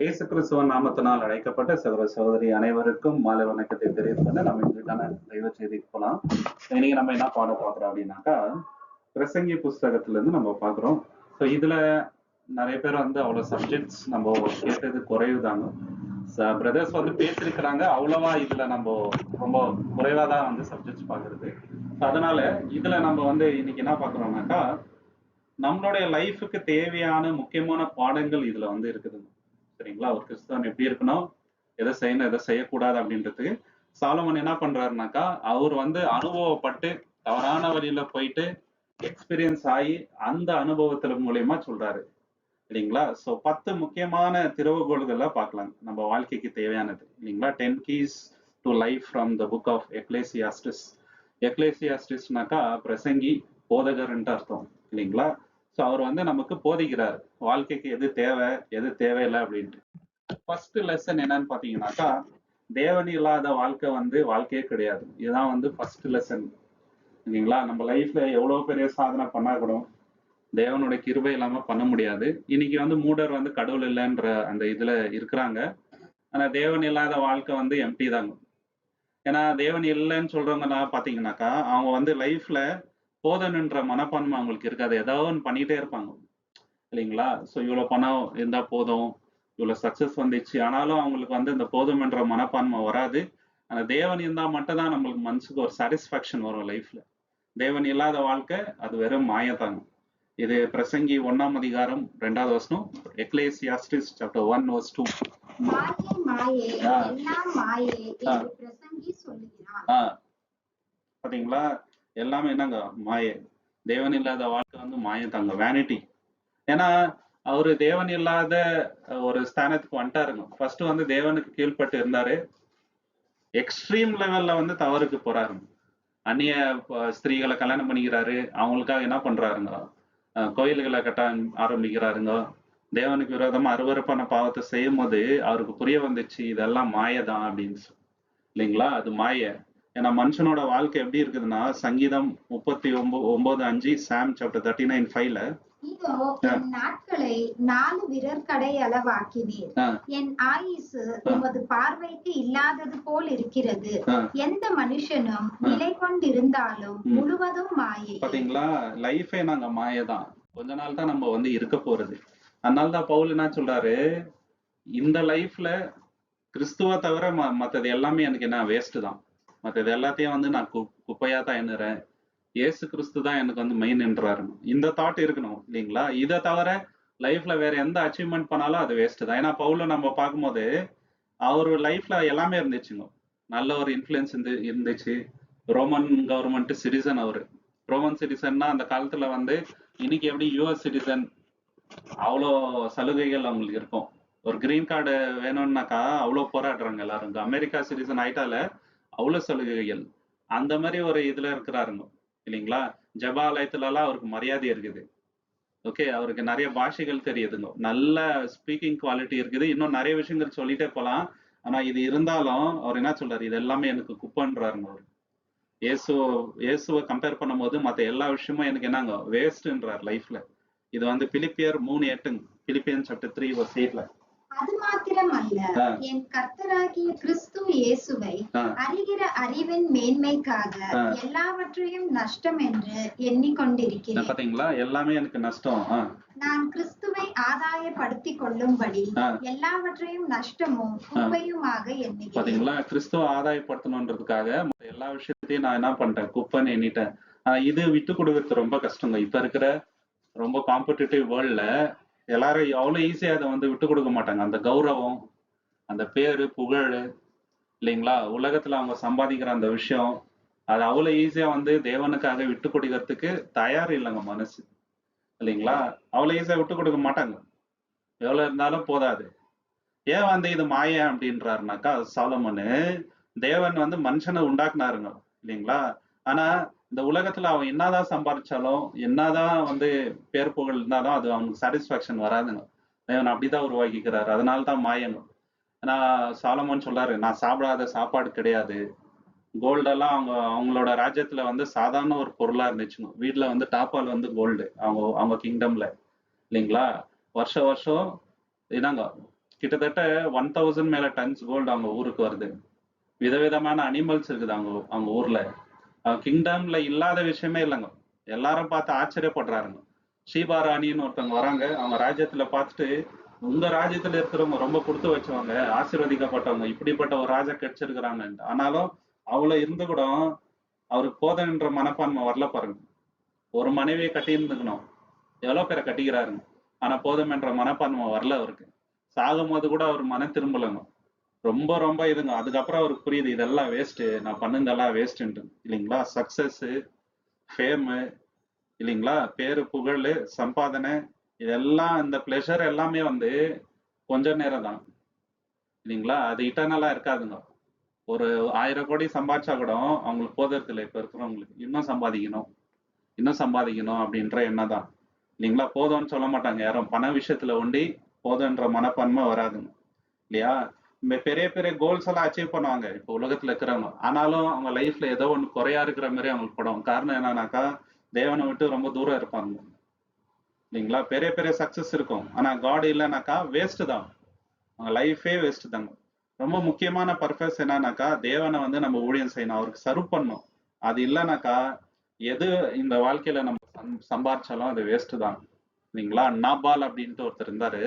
இயேசு கிறிஸ்துவன் நாமத்தினால் அழைக்கப்பட்ட சகோதர சகோதரி அனைவருக்கும் மாலை வணக்கத்தை தெரிவித்துக்கொண்டு நம்ம இன்றைக்கான தெய்வ செய்திக்கு போகலாம். இன்னைக்கு நம்ம என்ன பாடம் பார்க்குறோம் அப்படின்னாக்கா, பிரசங்கி புஸ்தகத்துல இருந்து நம்ம பார்க்குறோம். ஸோ இதுல நிறைய பேர் அவ்வளவு சப்ஜெக்ட்ஸ் நம்ம கேட்டது குறைவுதாங்க. பிரதர்ஸ் பேசியிருக்கிறாங்க, அவ்வளவா இதுல நம்ம ரொம்ப குறைவா தான் சப்ஜெக்ட்ஸ் பார்க்கறது. அதனால இதுல நம்ம இன்னைக்கு என்ன பார்க்குறோம்னாக்கா, நம்மளுடைய லைஃபுக்கு தேவையான முக்கியமான பாடங்கள் இதுல இருக்குதுங்க. சரிங்களா? ஒரு கிறிஸ்தவன் எப்படி இருக்கணும், எதை செய்யணும் எதை செய்யக்கூடாது அப்படின்றதுக்கு சாலமன் என்ன பண்றாருனாக்கா, அவர் அனுபவப்பட்டு தவறான வழியில போயிட்டு எக்ஸ்பீரியன்ஸ் ஆகி அந்த அனுபவத்துல மூலியமா சொல்றாரு இல்லைங்களா? சோ 10 முக்கியமான திறவுகோள்களை பார்க்கலாம் நம்ம வாழ்க்கைக்கு தேவையானது இல்லைங்களா? 10 keys to life from the book of எக்லேசியாஸ்டிஸ். எக்லேசியாஸ்டிஸ்னாக்கா பிரசங்கி, போதகர்ன்ட்டு அர்த்தம் இல்லைங்களா? ஸோ அவர் நமக்கு போதிக்கிறார் வாழ்க்கைக்கு எது தேவை எது தேவையில்லை அப்படின்ட்டு. ஃபர்ஸ்ட் லெசன் என்னன்னு பாத்தீங்கன்னாக்கா, தேவன் இல்லாத வாழ்க்கை வாழ்க்கையே கிடையாது. இதுதான் ஃபர்ஸ்ட் லெசன் இல்லைங்களா? நம்ம லைஃப்ல எவ்வளவு பெரிய சாதனை பண்ணா கூட தேவனுடைய கிருபை இல்லாம பண்ண முடியாது. இன்னைக்கு மூடர் கடவுள் இல்லைன்ற அந்த இதுல இருக்கிறாங்க. ஆனா தேவன் இல்லாத வாழ்க்கை எம்டி தாங்க. ஏன்னா தேவன் இல்லைன்னு சொல்றவங்க பாத்தீங்கன்னாக்கா, அவங்க லைஃப்ல போதன்ன்ற மனப்பான்மை அவங்களுக்கு இருக்காது. ஏதாவது ஒன்று பண்ணிட்டே இருப்பாங்க இல்லைங்களா? ஸோ இவ்வளோ பணம் இருந்தா போதும், இவ்வளோ சக்சஸ் வந்துச்சு, ஆனாலும் அவங்களுக்கு இந்த போதும் என்ற மனப்பான்மை வராது. ஆனா தேவன் இருந்தா மட்டும் தான் நம்மளுக்கு மனசுக்கு ஒரு சாட்டிஸ்பாக்சன் வரும் லைஃப்ல. தேவன் இல்லாத வாழ்க்கை அது வெறும் மாயத்தாங்க. இது பிரசங்கி 1ஆம் அதிகாரம் 2வது வசனம், எக்லேசியாஸ்டிஸ் சாப்டர் 1 verse 2. பாத்தீங்களா? எல்லாமே என்னங்க? மாயை. தேவன் இல்லாத வாழ்க்கை மாயத்தாங்க, வேனிட்டி. ஏன்னா அவரு தேவன் இல்லாத ஒரு ஸ்தானத்துக்கு வந்துட்டாருங்க. ஃபர்ஸ்ட் தேவனுக்கு கீழ்பட்டு இருந்தாரு. எக்ஸ்ட்ரீம் லெவல்ல தவறுக்கு போறாருங்க. அந்நிய ஸ்திரீகளை கல்யாணம் பண்ணிக்கிறாரு. அவங்களுக்காக என்ன பண்றாருங்க? கோயில்களை கட்ட ஆரம்பிக்கிறாருங்க. தேவனுக்கு விரோதமா அருவருப்பான பாவத்தை செய்யும் போது அவருக்கு புரிய வந்துச்சு, இதெல்லாம் மாயதான் அப்படின்னு இல்லைங்களா? அது மாய. ஏன்னா மனுஷனோட வாழ்க்கை எப்படி இருக்குதுன்னா, சங்கீதம் 39:5, சாம் சாப்டர் 39:5ல, இதோ என் நாட்களை 4 விரற்கடை அளவாக்கினீர், என் ஆயுசு உமது பார்வைக்கு இல்லாதது போல் இருக்கிறது, எந்த மனுஷனும் நிலை கொண்டிருந்தாலும் முழுவதும் மாயை. பாத்தீங்களா? லைஃபே நாங்க மாயதான். கொஞ்ச நாள் தான் நம்ம இருக்க போறது. அதனாலதான் பவுல் என்ன சொல்றாரு, இந்த லைஃப்ல கிறிஸ்துவ தவிர மத்தது எல்லாமே எனக்கு என்ன வேஸ்ட் தான். மற்றது எல்லாத்தையும் நான் குப்பையா தான் எண்ணுறேன். ஏசு கிறிஸ்து தான் எனக்கு மெயின் என்றாரு. இந்த தாட் இருக்கணும் இல்லைங்களா? இதை தவிர லைஃப்ல வேற எந்த அச்சீவ்மெண்ட் பண்ணாலும் அது வேஸ்ட் தான். ஏன்னா பவுல நம்ம பார்க்கும்போது அவரு லைஃப்ல எல்லாமே இருந்துச்சுங்க. நல்ல ஒரு இன்ஃபுளுன்ஸ் இருந்துச்சு. Roman government citizen. அவரு ரோமன் சிட்டிசன்னா அந்த காலத்துல இன்னைக்கு எப்படி யூஎஸ் சிட்டிசன் அவ்வளோ சலுகைகள் அவங்களுக்கு இருக்கும். ஒரு கிரீன் கார்டு வேணும்னாக்கா அவ்வளோ போராடுறாங்க எல்லாரும். அமெரிக்கா சிட்டிசன் ஆயிட்டால அவ்வளவு சலுகைகள். அந்த மாதிரி ஒரு இதுல இருக்கிறாருங்க இல்லைங்களா? ஜபாலயத்துல எல்லாம் அவருக்கு மரியாதை இருக்குது. ஓகே, அவருக்கு நிறைய பாஷைகள் தெரியுதுங்க, நல்ல ஸ்பீக்கிங் குவாலிட்டி இருக்குது, இன்னும் நிறைய விஷயங்கள் சொல்லிட்டே போலாம். ஆனா இது இருந்தாலும் அவர் என்ன சொல்றாரு, இது எல்லாமே எனக்கு குப்பன்றாருங்க. அவர் இயேசுவை கம்பேர் பண்ணும்போது மற்ற எல்லா விஷயமும் எனக்கு என்னங்க வேஸ்ட்ன்றார் லைஃப்ல. இது பிலிப்பியர் 3:8, பிலிப்பியன் சாப்டர் 3 verse 8ல, அது மாத்திரமல்ல, என் கர்த்தராகிய கிறிஸ்து இயேசுவை அறிகிற அறிவின் மேன்மைக்காக எல்லாவற்றையும் நஷ்டம் என்று எண்ணிக்கொண்டிருக்கிறேன். பாத்தீங்களா? எல்லாமே எனக்கு நஷ்டம். நான் கிறிஸ்துவை ஆதாயப்படுத்திக் கொள்ளும்படி எல்லாவற்றையும் நஷ்டமும் குப்பையுமாக எண்ணுகிறேன். பாத்தீங்களா? கிறிஸ்துவ ஆதாயப்படுத்தணுன்றதுக்காக எல்லா விஷயத்தையும் நான் என்ன பண்றேன், குப்பைன்னு எண்ணிட்டேன். இது விட்டு கொடுக்கறது ரொம்ப கஷ்டங்க. இப்ப இருக்கிற ரொம்ப காம்படிட்டிவ் வேர்ல்ட்ல எல்லாரும் அவ்வளவு ஈஸியா அதை விட்டு கொடுக்க மாட்டாங்க. அந்த கௌரவம், அந்த பேரு புகழ் இல்லைங்களா, உலகத்துல அவங்க சம்பாதிக்கிற அந்த விஷயம், அது அவ்வளவு ஈஸியா தேவனுக்காக விட்டு கொடுக்கறதுக்கு தயார் இல்லைங்க மனசு இல்லைங்களா? அவ்வளவு ஈஸியா விட்டு கொடுக்க மாட்டாங்க. எவ்வளவு இருந்தாலும் போதாது. ஏன் இது மாய அப்படின்றாருனாக்கா, சாலமோனு தேவன் மனுஷனை உண்டாக்குனாருங்க இல்லைங்களா? ஆனா இந்த உலகத்துல அவன் என்னதான் சம்பாதிச்சாலும், என்னதான் பேர் புகழ் இருந்தாலும் அது அவனுக்கு சாட்டிஸ்பாக்சன் வராதுங்க. தேவன் அப்படிதான் உருவாக்கிக்கிறாரு. அதனாலதான் மாயங்க. ஏன்னா சாலமோன் சொல்றாரு, நான் சாப்பிடாத சாப்பாடு கிடையாது. கோல்டெல்லாம் அவங்களோட ராஜ்யத்துல சாதாரண ஒரு பொருளா இருந்துச்சுங்க. வீட்டுல டாப்பால் கோல்டு அவங்க கிங்டம்ல இல்லைங்களா? வருஷம் வருஷம் என்னங்க கிட்டத்தட்ட 1000 மேல டன்ஸ் கோல்டு அவங்க ஊருக்கு வருது. விதவிதமான அனிமல்ஸ் இருக்குது அவங்க அவங்க ஊர்ல. கிங்டம்ல இல்லாத விஷயமே இல்லைங்க. எல்லாரும் பார்த்து ஆச்சரியப்படுறாருங்க. ஷீபா ராணின்னு ஒருத்தவங்க வராங்க. அவங்க ராஜ்யத்துல பார்த்துட்டு, உங்க ராஜ்யத்துல இருக்கிறவங்க ரொம்ப கொடுத்து வச்சவங்க, ஆசீர்வதிக்கப்பட்டவங்க, இப்படிப்பட்ட ஒரு ராஜா கிடைச்சிருக்கிறாங்க. ஆனாலும் அவ்வளவு இருந்து கூட அவருக்கு போதன்ற மனப்பான்மை வரல பாருங்க. ஒரு மனைவியை கட்டி இருந்துக்கணும், எவ்வளவு பேரை கட்டிக்கிறாருங்க. ஆனா போதும் என்ற மனப்பான்மை வரல அவருக்கு. சாகும் போது கூட அவர் மன திரும்பலங்க. ரொம்ப ரொம்ப இதுங்க. அதுக்கப்புறம் அவருக்கு புரியுது இதெல்லாம் வேஸ்ட், நான் பண்ணுங்கெல்லாம் வேஸ்ட்ன்ட்டு இல்லைங்களா. சக்சஸ், ஃபேமு இல்லைங்களா, பேரு புகழ் சம்பாதனை, இதெல்லாம் இந்த பிளஷர் எல்லாமே வந்து கொஞ்ச நேரம் தான் இல்லைங்களா. அது இட்டர்னலா இருக்காதுங்க. ஒரு 1000 கோடி சம்பாதிச்சா கூட அவங்களுக்கு போதறது இல்லை. இப்ப இருக்கிறவங்களுக்கு இன்னும் சம்பாதிக்கணும், இன்னும் சம்பாதிக்கணும் அப்படின்ற எண்ணம் தான் இல்லைங்களா. போதும்னு சொல்ல மாட்டாங்க யாரும். பண விஷயத்துல ஒண்டி போதுன்ற மனப்பான்மை வராதுங்க இல்லையா. பெரிய பெரிய கோல்ஸ் எல்லாம் அச்சீவ் பண்ணுவாங்க இப்போ உலகத்துல இருக்கிறவங்க. ஆனாலும் அவங்க லைஃப்ல ஏதோ ஒண்ணு குறையா இருக்கிற மாதிரி அவங்களுக்கு படும். காரணம் என்னன்னாக்கா, தேவனை விட்டு ரொம்ப தூரம் இருப்பாங்க இல்லைங்களா. பெரிய பெரிய சக்சஸ் இருக்கும், ஆனா காட் இல்லைனாக்கா வேஸ்ட் தான், அவங்க லைஃபே வேஸ்ட் தாங்க. ரொம்ப முக்கியமான பர்பஸ் என்னன்னாக்கா, தேவனை வந்து நம்ம ஊழியம் செய்யணும், அவருக்கு சர்வ் பண்ணணும். அது இல்லைனாக்கா எது இந்த வாழ்க்கையில நம்ம சம்பாரிச்சாலும் அது வேஸ்ட் தான் இல்லைங்களா. நாபால் அப்படின்ட்டு ஒருத்தர் இருந்தாரு.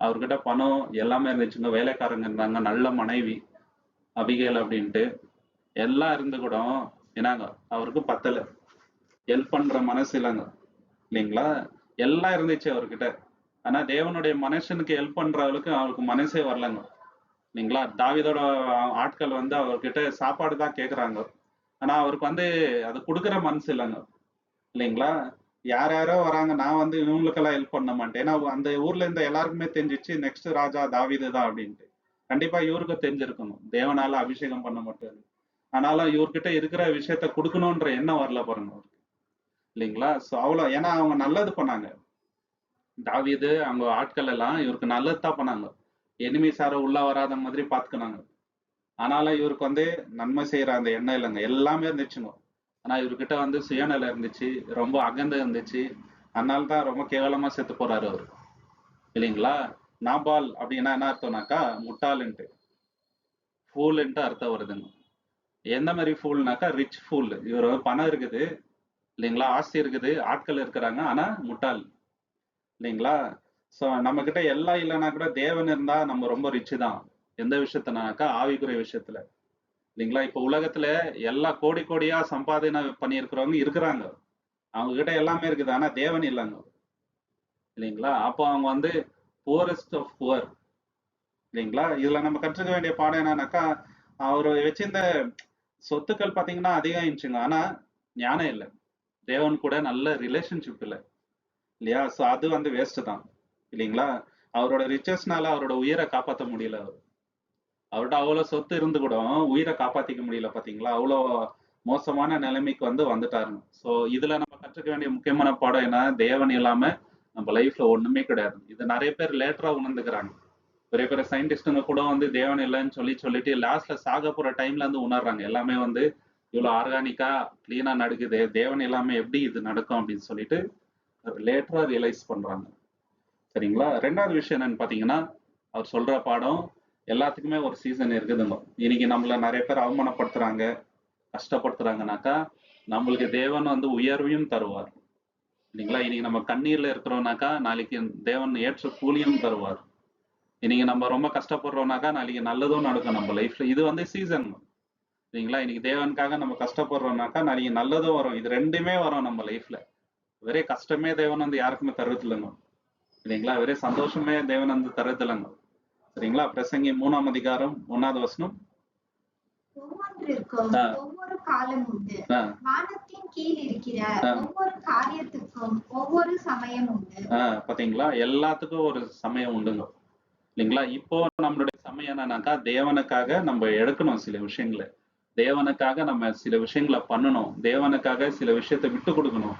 அவர்கிட்ட பணம் எல்லாமே இருந்துச்சுங்க, வேலைக்காரங்க இருந்தாங்க, நல்ல மனைவி அபிகேல் அப்படின்ட்டு எல்லாம் இருந்து கூட என்னங்க அவருக்கு பத்தல, ஹெல்ப் பண்ற மனசு இல்லைங்க இல்லைங்களா. எல்லாம் இருந்துச்சு அவர்கிட்ட, ஆனா தேவனுடைய மனுஷனுக்கு ஹெல்ப் பண்றவளுக்கு அவருக்கு மனசே வரலங்க இல்லைங்களா. தாவீதோட ஆட்கள் வந்து அவர்கிட்ட சாப்பாடு தான் கேக்குறாங்க, ஆனா அவருக்கு வந்து அது கொடுக்குற மனசு இல்லைங்க இல்லைங்களா. யார் யாரோ வராங்க, நான் வந்து இவங்களுக்கெல்லாம் ஹெல்ப் பண்ண மாட்டேன். ஏன்னா அந்த ஊர்ல இருந்த எல்லாருக்குமே தெரிஞ்சிச்சு நெக்ஸ்ட் ராஜா தாவீது தான் அப்படின்ட்டு. கண்டிப்பா இவருக்கு தெரிஞ்சிருக்கணும், தேவனால அபிஷேகம் பண்ண மாட்டாரு. ஆனாலும் இவர்கிட்ட இருக்கிற விஷயத்த கொடுக்கணும்ன்ற எண்ணம் வரல பாருங்க அவருக்கு இல்லைங்களா. சோ அவ்வளவு, ஏன்னா அவங்க நல்லது பண்ணாங்க. தாவீது அவங்க ஆட்கள் எல்லாம் இவருக்கு நல்லது தான் பண்ணாங்க, எனிமீஸ் யாரும் உள்ள வராத மாதிரி பாத்துக்கினாங்க. ஆனாலும் இவருக்கு வந்து நன்மை செய்யற அந்த எண்ணம் இல்லைங்க. எல்லாமே இருந்துச்சுங்க, ஆனா இவர்கிட்ட வந்து சுயநலம் இருந்துச்சு, ரொம்ப அகந்த இருந்துச்சு. அதனால தான் ரொம்ப கேவலமா செத்து போறாரு அவரு இல்லைங்களா. நாபால் அப்படின்னா என்ன அர்த்தம்னாக்கா, முட்டாளுன்ட்டு, ஃபூல்ன்ட்டு அர்த்தம் வருதுங்க. எந்த மாதிரி ஃபூல்னாக்கா, ரிச் ஃபூல். இவர் பணம் இருக்குது இல்லைங்களா, ஆஸ்தி இருக்குது, ஆட்கள் இருக்கிறாங்க, ஆனா முட்டாள் இல்லைங்களா. சோ நம்ம கிட்ட எல்லாம் இல்லைன்னா கூட தேவன் இருந்தா நம்ம ரொம்ப ரிச் தான். எந்த விஷயத்தினாக்கா, ஆவிக்குரிய விஷயத்துல இல்லைங்களா. இப்ப உலகத்துல எல்லா கோடி கோடியா சம்பாதனை பண்ணியிருக்கிறவங்க இருக்கிறாங்க, அவங்க கிட்ட எல்லாமே இருக்குது, ஆனா தேவன் இல்லைங்க இல்லைங்களா. அப்போ அவங்க வந்து புவரஸ்ட் ஆஃப் புவர் இல்லைங்களா. இதுல நம்ம கற்றுக்க வேண்டிய பாடம் என்னன்னாக்கா, அவர் வச்சிருந்த சொத்துக்கள் பாத்தீங்கன்னா அதிகம் இருந்துச்சுங்க, ஆனா ஞானம் இல்லை, தேவன் கூட நல்ல ரிலேஷன்ஷிப் இல்லை இல்லையா. சோ அது வந்து வேஸ்ட் தான் இல்லைங்களா. அவரோட ரிச்சஸ்னால அவரோட உயிரை காப்பாற்ற முடியல. அவர்கிட்ட அவ்வளவு சொத்து இருந்து கூட உயிரை காப்பாத்திக்க முடியல பாத்தீங்களா. அவ்வளவு மோசமான நிலைமைக்கு வந்து வந்துட்டாருங்க. சோ இதுல நம்ம கற்றுக்க வேண்டிய முக்கியமான பாடம் என்ன, தேவன் இல்லாம நம்ம லைஃப்ல ஒண்ணுமே கிடையாது. இது நிறைய பேர் லேட்டரா உணர்ந்துக்கிறாங்க. பெரிய பெரிய சயின்டிஸ்டுங்க கூட வந்து தேவன் இல்லைன்னு சொல்லிட்டு லாஸ்ட்ல சாக போற டைம்ல இருந்து உணர்றாங்க. எல்லாமே வந்து இவ்வளவு ஆர்கானிக்கா கிளீனா நடக்குது, தேவன் இல்லாம எப்படி இது நடக்கும் அப்படின்னு சொல்லிட்டு லேட்டரா ரியலைஸ் பண்றாங்க சரிங்களா. ரெண்டாவது விஷயம் என்னன்னு பாத்தீங்கன்னா, அவர் சொல்ற பாடம், எல்லாத்துக்குமே ஒரு சீசன் இருக்குதுங்க. இன்னைக்கு நம்மள நிறைய பேர் அவமானப்படுத்துறாங்க, கஷ்டப்படுத்துறாங்கனாக்கா, நம்மளுக்கு தேவன் வந்து உயர்வையும் தருவார் இல்லைங்களா. இன்னைக்கு நம்ம கண்ணீர்ல இருக்கிறோம்னாக்கா, நாளைக்கு தேவன் ஏற்ற கூலியும் தருவார். இன்னைக்கு நம்ம ரொம்ப கஷ்டப்படுறோம்னாக்கா, நாளைக்கு நல்லதும் நடக்கும் நம்ம லைஃப்ல. இது வந்து சீசன் சரிங்களா. இன்னைக்கு தேவனுக்காக நம்ம கஷ்டப்படுறோம்னாக்கா, நாளைக்கு நல்லதும் வரும். இது ரெண்டுமே வரும் நம்ம லைஃப்ல. வெறும் கஷ்டமே தேவன் வந்து யாருக்குமே தர்றது இல்லைங்க இல்லைங்களா. வெறும் சந்தோஷமே தேவன் வந்து தர்றது இல்லைங்க சரிங்களா. பிரசங்கி 3ஆம் அதிகாரம் 1வது வசனம், ஒவ்வொன்றிற்கும் ஒவ்வொரு காலம் உண்டு, வானத்தின் கீழ் இருக்கிற ஒவ்வொரு காரியத்துக்கும் ஒவ்வொரு சமயம் உண்டு. பாத்தீங்களா, எல்லாத்துக்கும் ஒரு சமயம் உண்டுங்க இல்லைங்களா. இப்போ நம்மளுடைய சமயம் என்னன்னாக்கா, தேவனுக்காக நம்ம எடுக்கணும் சில விஷயங்களை, தேவனுக்காக நம்ம சில விஷயங்களை பண்ணணும், தேவனுக்காக சில விஷயத்தை விட்டு கொடுக்கணும்,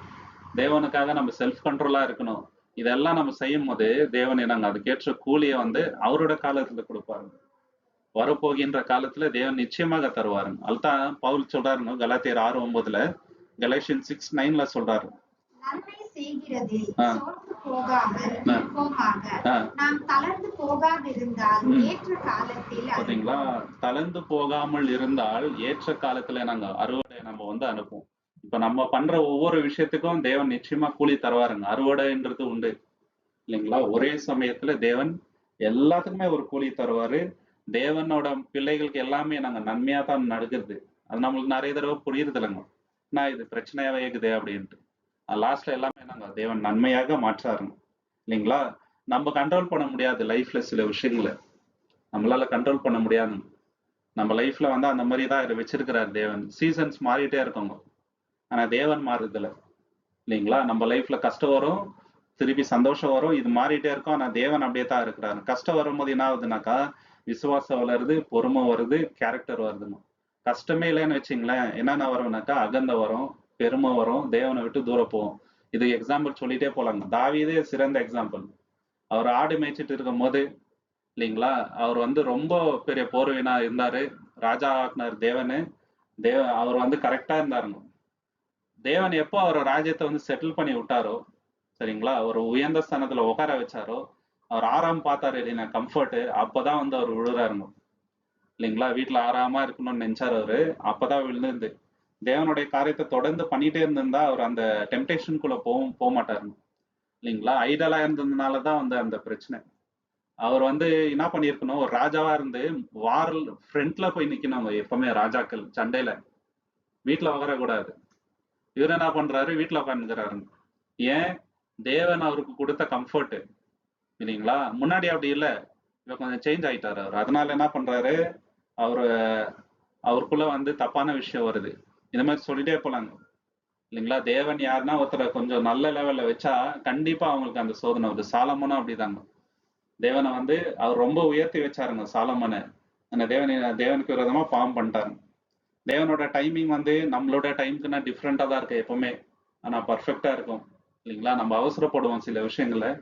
தேவனுக்காக நம்ம செல்ஃப் கண்ட்ரோலா இருக்கணும். இதெல்லாம் நம்ம செய்யும் போது தேவன் என்னங்க அதுக்கேற்ற கூலியை வந்து அவரோட காலத்துல கொடுப்பாருங்க. வரப்போகின்ற காலத்துல தேவன் நிச்சயமாக தருவாருங்க. அதுதான் பவுல் சொல்றாருங்க கலாத்தியர் 6:9, கலேஷியன் 6:9 சொல்றாரு. நன்மை செய்கிறதில் ஆ, சோர்ந்து போகாமல் ஆ, இருப்போமாக. ஆ. நாம் தளர்ந்து போகாதிருந்தால் ம். ஏற்ற காலத்தில் பாத்தீங்களா? அறுப்போம். தளர்ந்து போகாமல் இருந்தால் ஏற்ற காலத்துல நாங்க அறுவடை நம்ம வந்து அனுப்புவோம். இப்ப நம்ம பண்ற ஒவ்வொரு விஷயத்துக்கும் தேவன் நிச்சயமா கூலி தருவாருங்க. அறுவடைன்றது உண்டு இல்லைங்களா? ஒரே சமயத்துல தேவன் எல்லாத்துக்குமே ஒரு கூலி தருவாரு. தேவனோட பிள்ளைகளுக்கு எல்லாமே நாங்க நன்மையா தான் நடக்குது. அது நம்மளுக்கு நிறைய தடவை புரியுறது இல்லைங்க. நான் இது பிரச்சனையாவே இருக்குது அப்படின்ட்டு. லாஸ்ட்ல எல்லாமே நாங்க தேவன் நன்மையாக மாற்றாருங்க. இல்லைங்களா? நம்ம கண்ட்ரோல் பண்ண முடியாது லைஃப்ல சில விஷயங்களை. நம்மளால கண்ட்ரோல் பண்ண முடியாது. நம்ம லைஃப்ல வந்து அந்த மாதிரி தான் வச்சிருக்கிறார் தேவன். சீசன்ஸ் மாறிட்டே இருக்குங்க. ஆனா தேவன் மாறுதில்ல. இல்லைங்களா? நம்ம லைஃப்ல கஷ்டம் வரும், திருப்பி சந்தோஷம் வரும். இது மாறிட்டே இருக்கும். ஆனா தேவன் அப்படியே தான் இருக்கிறாரு. கஷ்டம் வரும்போது என்ன ஆகுதுனாக்கா, விசுவாசம் வளருது, பொறுமை வருது, கேரக்டர் வருதுங்க. கஷ்டமே இல்லைன்னு வச்சுங்களேன், என்னென்ன வரும்னாக்கா அகந்தை வரும், பெருமை வரும், தேவனை விட்டு தூரம் போகும். இது எக்ஸாம்பிள் சொல்லிட்டே போலாங்க. தாவீதே சிறந்த எக்ஸாம்பிள். அவர் ஆடு மேய்ச்சிட்டு இருக்கும் போது இல்லைங்களா, அவர் வந்து ரொம்ப பெரிய போர் வீரனா இருந்தாரு. ராஜா ஆக்குனார் தேவனு. அவர் வந்து கரெக்டா இருந்தாருங்க. தேவன் எப்போ அவர் ராஜ்யத்தை வந்து செட்டில் பண்ணி விட்டாரோ, சரிங்களா, ஒரு உயர்ந்த ஸ்தானத்துல உட்கார வச்சாரோ, அவர் ஆறாம் பார்த்தாரு இல்லைன்னா கம்ஃபர்ட், அப்பதான் வந்து அவர் விழுறாருங்க. இல்லைங்களா? வீட்டுல ஆறாம இருக்கணும்னு நினைச்சாரு அவரு. அப்பதான் விழுந்து தேவனுடைய காரியத்தை தொடர்ந்து பண்ணிட்டே இருந்திருந்தா அவர் அந்த டெம்டேஷனுக்குள்ள போக மாட்டாருங்க. இல்லைங்களா? ஐடலா இருந்ததுனாலதான் வந்து அந்த பிரச்சனை. அவர் வந்து என்ன பண்ணியிருக்கணும், ஒரு ராஜாவா இருந்து வாரல் ஃப்ரண்ட்ல போய் நிக்கணும் எப்பவுமே ராஜாக்கள் சண்டையில. வீட்டுல உட்காரக்கூடாது. இவர் என்ன பண்றாரு, வீட்டுல உட்காந்துக்கிறாரு. ஏன்? தேவன் அவருக்கு கொடுத்த கம்ஃபர்ட். இல்லைங்களா? முன்னாடி அப்படி இல்லை. இவர் கொஞ்சம் சேஞ்ச் ஆயிட்டாரு அவர். அதனால என்ன பண்றாரு, அவரு அவருக்குள்ள வந்து தப்பான விஷயம் வருது. இந்த மாதிரி சொல்லிட்டே போலாங்க. இல்லைங்களா? தேவன் யாருன்னா ஒருத்தரை கொஞ்சம் நல்ல லெவல்ல வச்சா கண்டிப்பா அவங்களுக்கு அந்த சோதனை வருது. சாலமோனும் அப்படிதாங்க. தேவனை வந்து அவர் ரொம்ப உயர்த்தி வச்சாருங்க சாலமனை. அந்த தேவனுக்கு விரோதமா பாவம் பண்ணிட்டாரு. தேவனோட டைமிங் வந்து நம்மளோட டைமுக்குன்னா டிஃப்ரெண்டா தான் இருக்கு எப்பவுமே. ஆனா பர்ஃபெக்டா இருக்கும். இல்லைங்களா? நம்ம அவசரப்படுவோம் சில விஷயங்களை.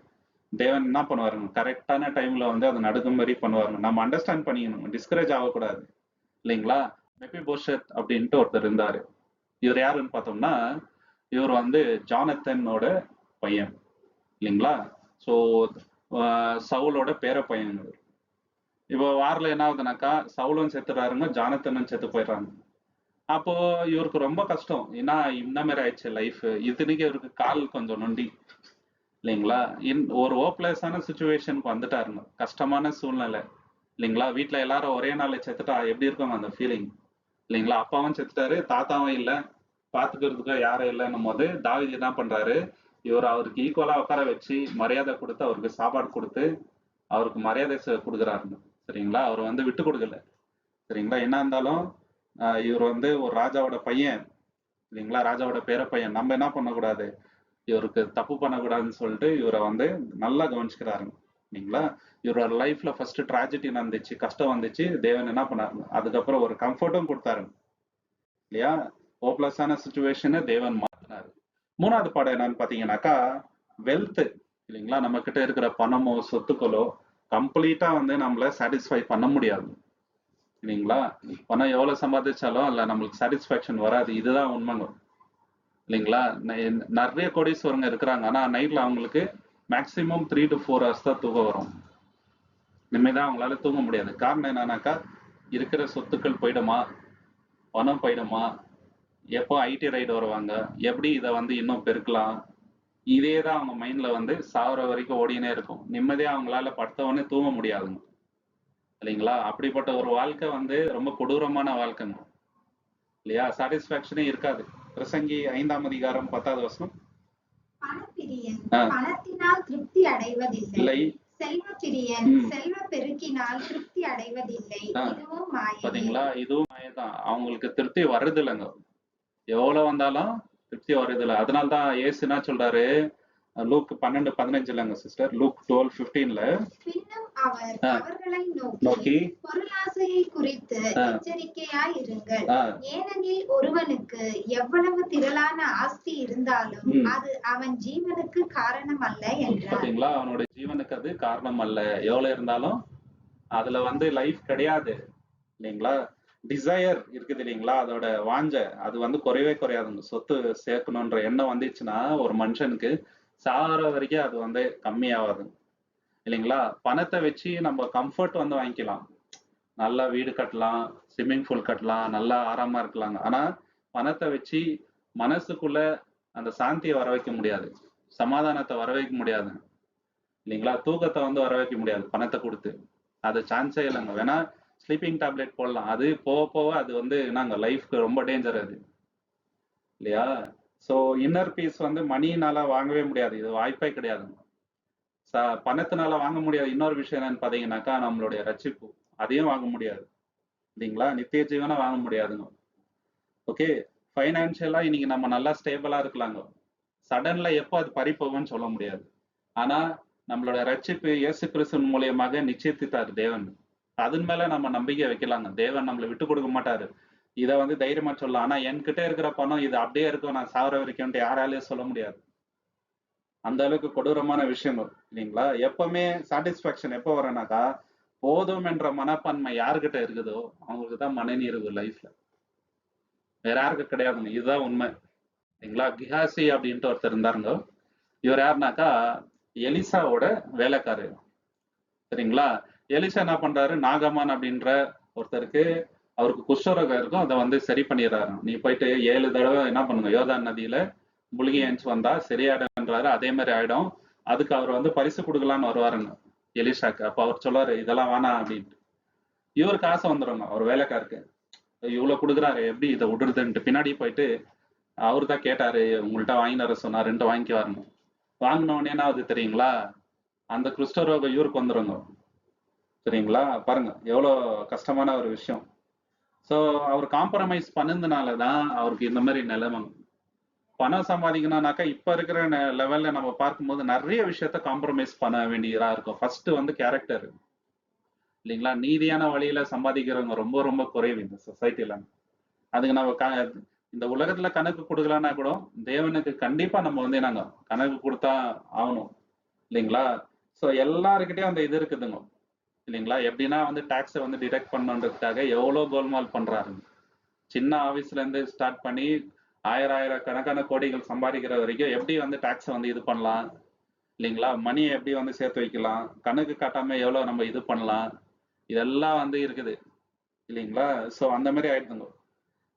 தேவன் என்ன பண்ணுவாருங்க, கரெக்டான டைம்ல வந்து அதை நடக்கும் மாதிரி பண்ணுவாருங்க. நம்ம அண்டர்ஸ்டாண்ட் பண்ணிக்கணும், டிஸ்கரேஜ் ஆகக்கூடாது. இல்லைங்களா? மெபிபோஷெத் அப்படின்ட்டு ஒருத்தர் இருந்தாரு. இவர் யாருன்னு பார்த்தோம்னா, இவர் வந்து ஜானத்தனோட பையன். இல்லைங்களா? ஸோ சவுலோட பேர பையன். இப்போ வாரில் என்ன ஆகுதுனாக்கா, சவுலும் செத்துறாருங்க, ஜானத்தனும் செத்து போயிடுறாங்க. அப்போ இவருக்கு ரொம்ப கஷ்டம். ஏன்னா இந்த மாதிரி ஆயிடுச்சு லைஃப். இத்தனைக்கு இவருக்கு கால் கொஞ்சம் நொண்டி. இல்லைங்களா? ஒரு ஹோப்லெஸ்ஸான சுச்சுவேஷனுக்கு வந்துட்டாருங்க. கஷ்டமான சூழ்நிலை. இல்லைங்களா? வீட்டுல எல்லாரும் ஒரே நாள்ல செத்துட்டா எப்படி இருக்கும் அந்த ஃபீலிங்? இல்லைங்களா? அப்பாவும் செத்துட்டாரு, தாத்தாவும் இல்லை, பாத்துக்கிறதுக்கு யாரும் இல்லைன்னும் போது தாவீது என்ன பண்றாரு, அவருக்கு ஈக்குவலா உட்கார வச்சு மரியாதை கொடுத்து அவருக்கு சாப்பாடு கொடுத்து அவருக்கு மரியாதை கொடுக்குறாருங்க. சரிங்களா? அவர் வந்து விட்டு கொடுக்கல. சரிங்களா? என்ன இருந்தாலும் இவர் வந்து ஒரு ராஜாவோட பையன். இல்லைங்களா? ராஜாவோட பேர பையன். நம்ம என்ன பண்ணக்கூடாது, இவருக்கு தப்பு பண்ணக்கூடாதுன்னு சொல்லிட்டு இவரை வந்து நல்லா கவனிச்சுக்கிறாருங்க. இல்லைங்களா? இவரோட லைஃப்ல ஃபர்ஸ்ட் ட்ராஜடி நடந்துச்சு, கஷ்டம் வந்துச்சு. தேவன் என்ன பண்ணாருங்க, அதுக்கப்புறம் ஒரு கம்ஃபர்ட்டும் கொடுத்தாருங்க. இல்லையா? ஹோப்லெஸ்ஸான சுச்சுவேஷனை தேவன் மாத்தினாரு. மூணாவது பாடம் என்னன்னு பாத்தீங்கன்னாக்கா, வெல்த். இல்லைங்களா? நம்ம கிட்ட இருக்கிற பணமோ சொத்துக்களோ கம்ப்ளீட்டா வந்து நம்மள சாட்டிஸ்ஃபை பண்ண முடியாது. இல்லைங்களா? பணம் எவ்வளவு சம்பாதிச்சாலும் அல்ல நம்மளுக்கு சாட்டிஸ்ஃபேக்ஷன் வராது. இதுதான் உண்மைங்க. இல்லைங்களா? நிறைய கோடீஸ்வரங்க இருக்கிறாங்க. ஆனா நைட்ல அவங்களுக்கு மேக்சிமம் 3 to 4 hours தான் தூக்கம் வரும். இனிமேதான் அவங்களால தூங்க முடியாது. காரணம் என்னன்னாக்கா, இருக்கிற சொத்துக்கள் போயிடுமா, பணம் போயிடுமா, எப்போ ஐடி ரைடு வருவாங்க, எப்படி இதை வந்து இன்னும் பெருக்கலாம், இதே தான் அவங்க மைண்ட்ல வந்து சாவர வரைக்கும் ஓடினே இருக்கும். நிம்மதியா அவங்களால படுத்தவொடனே தூங்க முடியாதுங்க. இல்லைங்களா? அப்படிப்பட்ட ஒரு வாழ்க்கை வந்து ரொம்ப கொடூரமான வாழ்க்கைங்க. இல்லையா? சாட்டிஸ்பாக்சனே இருக்காது. பிரசங்கி 5ஆம் அதிகாரம் 10வது வசனம். பணப்பிரியன் பணத்தினால் திருப்தி அடைவதில்லை, செல்வப்பிரியன் செல்வ பெருக்கினால் திருப்தி அடைவதில்லை. இதுவும் மாயை. பாத்தீங்களா? இதுவும் மாயதான். அவங்களுக்கு திருப்தி வர்றது இல்லைங்க. எவ்வளவு வந்தாலும் திருப்தி வர்றது இல்லை. அதனால்தான் இயேசு என்ன சொல்றாரு, லூக் 12:15 சிஸ்டர், லூக் 12:15 பின்னும் அவர் அவர்களை நோக்கி பொருளாசையை குறித்து எச்சரிக்கையாய் இருங்கள். ஏனெனில் ஒருவனுக்கு எவ்வளவு திரளான ஆஸ்தி இருந்தாலும் அது அவன் ஜீவனுக்கு காரணம் அல்ல என்றார். பாத்தீங்களா? அவனோட ஜீவனுக்கு அது காரணம் அல்ல. எவ்வளவு இருந்தாலும் அதுல வந்து லைஃப் கிடையாது. இல்லைங்களா? டிசையர் இருக்குது இல்லைங்களா, அதோட வாஞ்சை அது வந்து குறையவே குறையாதுங்க. சொத்து சேர்க்கணுன்ற எண்ணம் வந்துச்சுன்னா ஒரு மனுஷனுக்கு சாகிற வரைக்கும் அது வந்து கம்மியாகாதுங்க இல்லைங்களா. பணத்தை வச்சு நம்ம கம்ஃபர்ட் வந்து வாங்கிக்கலாம், நல்லா வீடு கட்டலாம், ஸ்விம்மிங் பூல் கட்டலாம், நல்லா ஆராமா இருக்கலாங்க. ஆனா பணத்தை வச்சு மனசுக்குள்ள அந்த சாந்தியை வர வைக்க முடியாது, சமாதானத்தை வர வைக்க முடியாது இல்லைங்களா. தூக்கத்தை வந்து வர வைக்க முடியாது பணத்தை கொடுத்து, அது சான்ஸே இல்லைங்க. வேணா ஸ்லீப்பிங் டேப்லெட் போடலாம், அது போக போக அது வந்து நாங்க லைஃப்க்கு ரொம்ப டேஞ்சர் அது இல்லையா. ஸோ இன்னர் பீஸ் வந்து மணினால வாங்கவே முடியாது, இது வாய்ப்பே கிடையாதுங்க. பணத்தினால வாங்க முடியாது. இன்னொரு விஷயம் என்னன்னு பாத்தீங்கன்னாக்கா நம்மளுடைய ரட்சிப்பு, அதையும் வாங்க முடியாது இல்லைங்களா. நித்திய ஜீவனை வாங்க முடியாதுங்க. ஓகே, ஃபைனான்சியலா இன்னைக்கு நம்ம நல்லா ஸ்டேபிளா இருக்கலாங்க, சடன்ல எப்போ அது பறி போகும்னு சொல்ல முடியாது. ஆனா நம்மளோட ரட்சிப்பு இயேசு கிறிஸ்துவின் மூலியமாக நிச்சயித்தார் தேவன், அதன் மேல நம்ம நம்பிக்கை வைக்கலாங்க. தேவன் நம்மளை விட்டு கொடுக்க மாட்டாரு, இதை வந்து தைரியமா சொல்லலாம். ஆனா என்கிட்ட இருக்கிற பணம் இது அப்படியே இருக்கும், நான் சாவர வரைக்கும் யாராலையும் சொல்ல முடியாது. அந்த அளவுக்கு கொடூரமான விஷயங்கள் இல்லைங்களா. எப்பவுமே சாட்டிஸ்பாக்சன் எப்போ வரனாக்கா, போதும் என்ற மனப்பான்மை யாருக்கிட்ட இருக்குதோ அவங்களுக்கு தான் மனநிறைவு லைஃப்ல, வேற யாருக்கு கிடையாதுங்க. இதுதான் உண்மை இல்லைங்களா. கிஹாசி அப்படின்ட்டு ஒருத்தர் இருந்தாருங்க. இவர் யாருனாக்கா எலிசாவோட வேலைக்காரர் சரிங்களா. எலிசா என்ன பண்றாரு, நாகமான் அப்படின்ற ஒருத்தருக்கு அவருக்கு குஷ்டரோகம் இருக்கும், அதை வந்து சரி பண்ணிடுறாரு. நீ போயிட்டு 7 தடவை என்ன பண்ணுங்க, யோர்தான் நதியில முழுகி எழுந்து வந்தா சரியாயிடும்ன்றாரு. அதே மாதிரி ஆயிடும். அதுக்கு அவர் வந்து பரிசு கொடுக்கலான்னு வருவாருங்க எலிஷாக்கு. அப்ப அவர் சொல்றாரு இதெல்லாம் வேணாம் அப்படின்ட்டு. இவருக்கு ஆசை வந்துடுங்க அவர் வேலைக்காருக்கு, இவ்வளவு கொடுக்குறாரு எப்படி இதை விடுறதுன்ட்டு பின்னாடி போயிட்டு அவரு தான் கேட்டாரு, உங்கள்கிட்ட வாங்கிட்டு வர சொன்னாருன்ட்டு வாங்கி வரணும். வாங்கினோடனே என்ன ஆகுது தெரியுங்களா, அந்த குஷ்டரோகம் இவருக்கு வந்துடுங்க சரிங்களா. பாருங்க எவ்வளவு கஷ்டமான ஒரு விஷயம். ஸோ அவர் காம்ப்ரமைஸ் பண்ணதுனால தான் அவருக்கு இந்த மாதிரி நிலைமை. பணம் சம்பாதிக்கணும்னாக்கா இப்ப இருக்கிற லெவல்ல நம்ம பார்க்கும்போது நிறைய விஷயத்த காம்ப்ரமைஸ் பண்ண வேண்டியதா இருக்கும். ஃபர்ஸ்ட் வந்து கேரக்டர் இல்லைங்களா. நீதியான வழியில சம்பாதிக்கிறவங்க ரொம்ப ரொம்ப குறைவு இந்த சொசைட்டில. அதுக்கு நம்ம இந்த உலகத்துல கணக்கு கொடுக்கலன்னா கூட தேவனுக்கு கண்டிப்பா நம்ம வந்து என்னங்க கணக்கு கொடுத்தா ஆகணும் இல்லைங்களா. ஸோ எல்லாருக்கிட்டையும் அந்த இது இருக்குதுங்க இல்லைங்களா. எப்படின்னா வந்து டாக்ஸை வந்து டிடெக்ட் பண்ணுன்றதுக்காக எவ்வளோ கோல்மால் பண்றாரு. சின்ன ஆபீஸ்ல இருந்து ஸ்டார்ட் பண்ணி ஆயிரக்கணக்கான கோடிகள் சம்பாதிக்கிற வரைக்கும் எப்படி வந்து டாக்ஸை வந்து இது பண்ணலாம் இல்லைங்களா. மணியை எப்படி வந்து சேர்த்து வைக்கலாம், கணக்கு காட்டாம எவ்வளவு நம்ம இது பண்ணலாம், இதெல்லாம் வந்து இருக்குது இல்லைங்களா. ஸோ அந்த மாதிரி ஆயிடுதுங்க.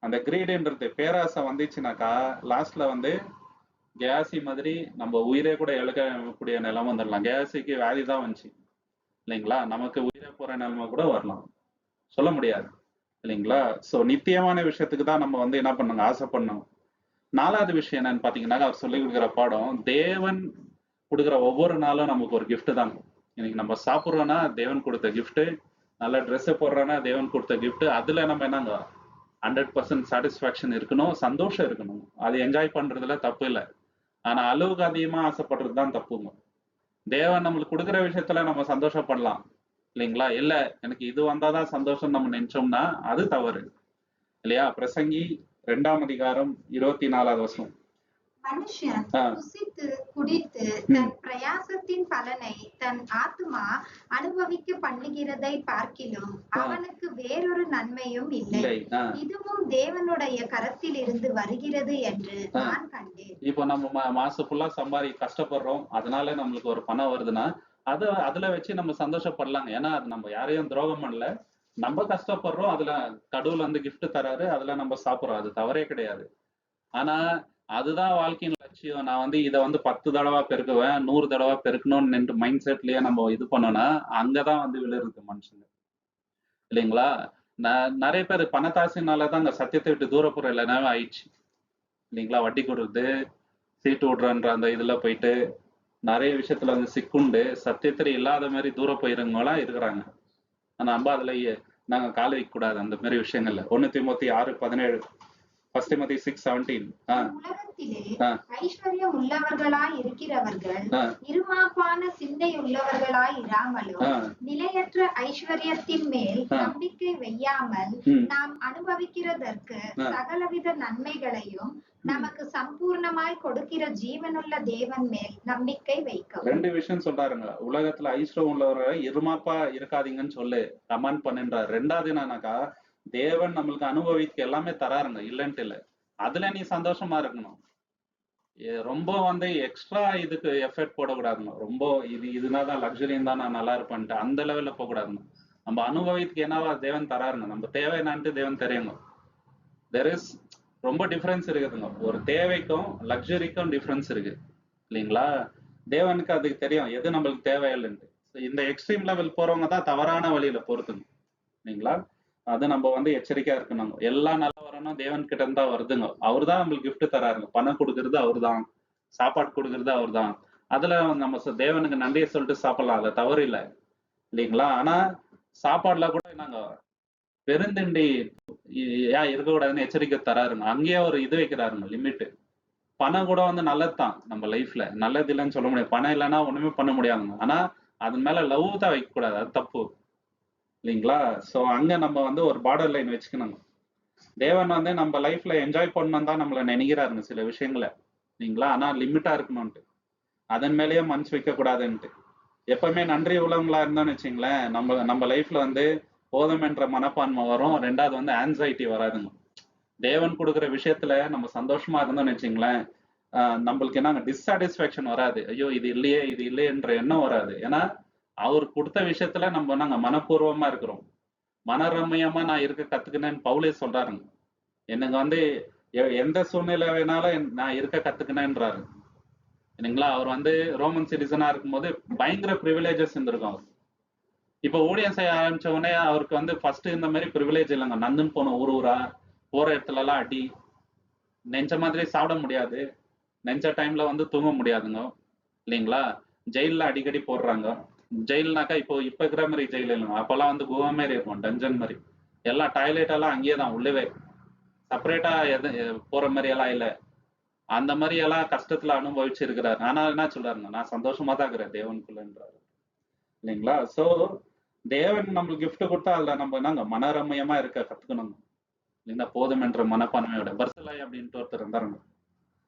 அந்த கிரீடுன்றது பேராசை வந்துச்சுனாக்கா லாஸ்ட்ல வந்து கேசி மாதிரி நம்ம உயிரே கூட இழக்கக்கூடிய நிலைமை வந்துடலாம். கேசிக்கு வியாதி தான் வந்துச்சு இல்லைங்களா, நமக்கு உயிரை போற நிலைமை கூட வரலாம், சொல்ல முடியாது இல்லைங்களா. ஸோ நித்தியமான விஷயத்துக்கு தான் நம்ம வந்து என்ன பண்ணுங்க ஆசைப்படணும். 4வது விஷயம் என்னன்னு பாத்தீங்கன்னா, அவர் சொல்லி கொடுக்குற பாடம், தேவன் கொடுக்குற ஒவ்வொரு நாளும் நமக்கு ஒரு gift தான். இன்னைக்கு நம்ம சாப்பிட்றோம்னா தேவன் கொடுத்த gift, நல்ல ட்ரெஸ் போடுறோம்னா தேவன் கொடுத்த gift. அதுல நம்ம என்னங்க 100% சாட்டிஸ்பாக்சன் இருக்கணும், சந்தோஷம் இருக்கணும், அது என்ஜாய் பண்றதுல தப்பு இல்லை. ஆனா அளவுக்கு அதிகமா ஆசைப்படுறது தான் தப்புங்க. தேவன் நம்மளுக்கு கொடுக்குற விஷயத்துல நம்ம சந்தோஷப்படலாம் இல்லைங்களா. இல்ல எனக்கு இது வந்தாதான் சந்தோஷம் நம்ம நினைச்சோம்னா அது தவறு இல்லையா. பிரசங்கி 2ஆம் அதிகாரம் 24வது வசனம். மனுஷன் புசித்து குடித்து தன் பிரயாசத்தின் பலனை தன் ஆத்துமா அனுபவிக்க பண்ணுகிறதை பார்க்கிலும் அவனுக்கு வேறொரு நன்மையும் இல்லை, இதுவும் தேவனுடைய கரத்தில் இருந்து வருகிறது என்று நான் கண்டேன். இப்போ நம்ம மாசம் ஃபுல்லா கஷ்டப்படுறோம், அதனால நம்மளுக்கு ஒரு பணம் வருதுன்னா அதுல வச்சு நம்ம சந்தோஷப்படலாங்க. ஏன்னா அது நம்ம யாரையும் துரோகம் பண்ணல, நம்ம கஷ்டப்படுறோம், அதுல கடவுள் வந்து gift தராரு, அதுல நம்ம சாப்பிடுறோம், அது தவறே கிடையாது. ஆனா அதுதான் வாழ்க்கையின் லட்சியம், நான் வந்து இதை வந்து 10 தடவை பெருக்குவேன், 100 தடவை பெருக்கணும்னு நின்று மைண்ட் செட்லயே நம்ம இது பண்ணோம்னா அங்கதான் வந்து விழுறது மனுஷங்க இல்லைங்களா. நிறைய பேர் பணத்தாசைனாலதான் அந்த சத்தியத்தை விட்டு தூரப்புற இல்லைனாவே ஆயிடுச்சு இல்லைங்களா. வட்டி கொடுறது, சீட்டு விடுறன்ற அந்த இதுல போயிட்டு நிறைய விஷயத்துல வந்து சிக்குண்டு சத்தியத்துல இல்லாத மாதிரி தூர போயிருங்கலாம் இருக்கிறாங்க. ஆனா நம்ம அதுல நாங்க கால வைக்க கூடாது அந்த மாதிரி விஷயங்கள்ல. 1 தீமோத்தேயு 6:17, 1 Timothy 6:17. உலகத்திலே ஐஸ்வர்யம் உள்ளவர்களாய் இருக்கிறவர்கள் இருமாப்பான சிந்தை உள்ளவர்களாய் இராமலும் நிலையற்ற ஐஸ்வர்யத்தின் மேல் நம்பிக்கை வையாமல் நாம் அனுபவிக்கிறதற்கு சகலவித நன்மைகளையும் நமக்கு சம்பூர்ணமாய் கொடுக்கிற ஜீவனுள்ள தேவன் மேல் நம்பிக்கை வைக்கவும். 2 விஷயம் சொல்றாருங்க. உலகத்துல ஐஸ்வர்யம் உள்ளவர்கள் இருமாப்பா இருக்காதீங்கன்னு சொல்லு கமெண்ட் பண்ணுன்றார். 2வது என்னன்னாக்கா தேவன் நம்மளுக்கு அனுபவிக்க எல்லாமே தராருங்க, இல்லைன்ட்டு இல்லை. அதுல நீ சந்தோஷமா இருக்கணும். ரொம்ப வந்து எக்ஸ்ட்ரா இதுக்கு எஃபெக்ட் போடக்கூடாதுங்க. ரொம்ப இதுனாதான் லக்ஸரியும் தான் நான் நல்லா இருப்பேன்ட்டு அந்த லெவல்ல போகக்கூடாதுங்க. நம்ம அனுபவித்துக்கு என்னவா தேவன் தராருங்க, நம்ம தேவை என்னான்ட்டு தேவன் தெரியுங்க. தெர் இஸ் ரொம்ப டிஃபரன்ஸ் இருக்குதுங்க. ஒரு தேவைக்கும் லக்ஸரிக்கும் டிஃபரன்ஸ் இருக்கு இல்லைங்களா? தேவனுக்கு அதுக்கு தெரியும் எது நம்மளுக்கு தேவையில்லைன்ட்டு. இந்த எக்ஸ்ட்ரீம் லெவல் போறவங்க தான் தவறான வழியில பொறுத்துங்க இல்லைங்களா? அது நம்ம வந்து எச்சரிக்கையா இருக்கணும். எல்லாம் நல்லா வரணும் தேவன் கிட்ட இருந்தா வருதுங்க. அவர் தான் நம்மளுக்கு கிஃப்ட் தராருங்க. பணம் கொடுக்கறது அவர் தான், சாப்பாடு கொடுக்கறது அவர் தான். அதுல நம்ம தேவனுக்கு நன்றியை சொல்லிட்டு சாப்பிடலாம், அதுல தவறு இல்லை இல்லைங்களா? ஆனா சாப்பாடுல கூட நாங்க பெருந்திண்டி ஏன் இருக்கக்கூடாதுன்னு எச்சரிக்கை தராருங்க. அங்கேயே ஒரு இது வைக்கிறாருங்க, லிமிட். பணம் கூட வந்து நல்லதுதான் நம்ம லைஃப்ல, நல்லது இல்லைன்னு சொல்ல முடியாது. பணம் இல்லைன்னா ஒண்ணுமே பண்ண முடியாதுங்க. ஆனா அதன் மேல லவ் தான் வைக்க கூடாது, அது தப்பு இல்லைங்களா? சோ அங்க நம்ம வந்து ஒரு பார்டர் லைன் வச்சுக்கணும். தேவன் வந்து நம்ம லைஃப்ல என்ஜாய் பண்ணணும் தான் நம்மள நினைக்கிறாருங்க சில விஷயங்களை இல்லைங்களா? ஆனா லிமிட்டா இருக்கணும்ட்டு, அதன் மேலேயே மனசு வைக்க கூடாதுன்ட்டு. எப்பவுமே நன்றி உள்ளவங்களா இருந்தோம்னு வச்சுங்களேன், நம்ம நம்ம லைஃப்ல வந்து போதும் என்ற மனப்பான்மை வரும். ரெண்டாவது வந்து ஆன்சைட்டி வராதுங்க. தேவன் கொடுக்குற விஷயத்துல நம்ம சந்தோஷமா இருந்தோம்னு வச்சுங்களேன், நம்மளுக்கு என்ன டிஸ்சாட்டிஸ்பேக்ஷன் வராது. ஐயோ இது இல்லையே இது இல்லையென்ற எண்ணம் வராது. ஏன்னா அவர் கொடுத்த விஷயத்துல நம்ம நாங்க மனப்பூர்வமா இருக்கிறோம். மனரம்யமா நான் இருக்க கத்துக்கினேன்னு பவுலே சொல்றாருங்க. எனக்கு வந்து எந்த சூழ்நிலை வேணாலும் நான் இருக்க கத்துக்கினேன்றாரு இல்லைங்களா? அவர் வந்து ரோமன் சிட்டிசனா இருக்கும்போது பயங்கர ப்ரிவிலேஜஸ் இருந்திருக்கும் அவர். இப்ப ஊழியம் செய்ய ஆரம்பிச்ச உடனே அவருக்கு வந்து ஃபர்ஸ்ட் இந்த மாதிரி ப்ரிவிலேஜ் இல்லைங்க. நந்துன்னு போன ஊரா போற இடத்துல எல்லாம் அடி, நெஞ்ச மாதிரி சாப்பிட முடியாது, நெஞ்ச டைம்ல வந்து தூங்க முடியாதுங்க இல்லைங்களா? ஜெயில அடிக்கடி போடுறாங்க. ஜெயில்னாக்கா இப்போ இருக்கிற மாதிரி ஜெயில் இல்லைங்க. அப்பெல்லாம் வந்து குவா மாதிரி இருக்கும், டஞ்சன் மாதிரி. எல்லாம் டாய்லெட் எல்லாம் அங்கேயே தான், உள்ளவே செப்பரேட்டா எது போற மாதிரி எல்லாம் இல்லை. அந்த மாதிரி எல்லாம் கஷ்டத்துல அனுபவிச்சு இருக்கிறாரு. ஆனா என்ன சொல்றாருங்க, நான் சந்தோஷமா தான் இருக்கிறேன் தேவனுக்குள்ளன்றாரு இல்லைங்களா? சோ தேவன் நம்மளுக்கு கிஃப்ட் கொடுத்தா அதுல நம்ம என்னங்க மனரம்யமா இருக்க கத்துக்கணும் இல்லைங்களா? போதும் என்ற மனப்பான்மையோட. பர்சலாய் அப்படின்ட்டு ஒருத்தர் இருந்தாருங்க.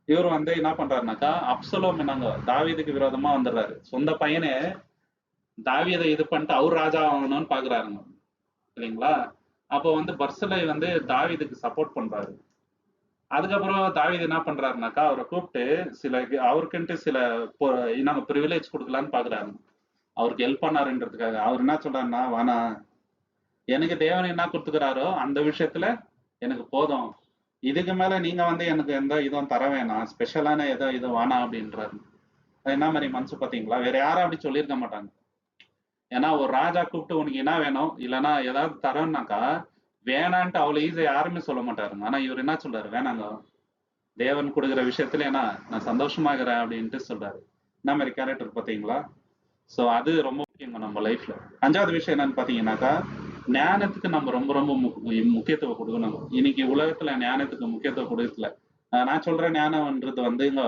இவர் வந்து என்ன பண்றாருனாக்கா, அப்சலோம் என்னங்க தாவீதுக்கு விரோதமா வந்துடுறாரு. சொந்த பையனே தாவீதை இது பண்ணிட்டு அவர் ராஜா ஆகணும்னு பாக்குறாருங்க இல்லைங்களா? அப்போ வந்து பர்சலாய் வந்து தாவீதுக்கு சப்போர்ட் பண்றாரு. அதுக்கப்புறம் தாவீது என்ன பண்றாருனாக்கா, அவரை கூப்பிட்டு சில அவருக்குன்ட்டு சில நாங்க ப்ரிவிலேஜ் கொடுக்கலான்னு பாக்குறாரு. அவருக்கு ஹெல்ப் பண்ணாருன்றதுக்காக. அவர் என்ன சொல்றாருன்னா, வானா எனக்கு தேவன் என்ன கொடுத்துக்கிறாரோ அந்த விஷயத்துல எனக்கு போதும், இதுக்கு மேல நீங்க வந்து எனக்கு எந்த இதுவும் தர வேணாம், ஸ்பெஷலான ஏதோ இது வேணாம் அப்படின்றாரு. என்ன மாதிரி மனசு பாத்தீங்களா? வேற யாரும் அப்படி சொல்லியிருக்க மாட்டாங்க. ஏன்னா ஒரு ராஜா கூப்பிட்டு உனக்கு என்ன வேணும் இல்லைன்னா ஏதாவது தரோம்னாக்கா வேணான்ட்டு அவ்வளவு ஈஸியா யாருமே சொல்ல மாட்டாருங்க. ஆனா இவர் என்ன சொல்றாரு, வேணாங்க தேவன் கொடுக்குற விஷயத்துல ஏன்னா நான் சந்தோஷமாகிறேன் அப்படின்ட்டு சொல்றாரு. என்ன மாதிரி கேரக்டர் பாத்தீங்களா? சோ அது ரொம்ப முக்கியம் நம்ம லைஃப்ல. அஞ்சாவது விஷயம் என்னன்னு பாத்தீங்கன்னாக்கா, ஞானத்துக்கு நம்ம ரொம்ப ரொம்ப முக்கியத்துவம் கொடுக்கணும். இன்னைக்கு உலகத்துல ஞானத்துக்கு முக்கியத்துவம் கொடுக்கல. நான் சொல்ற ஞானம்ன்றது வந்து இங்க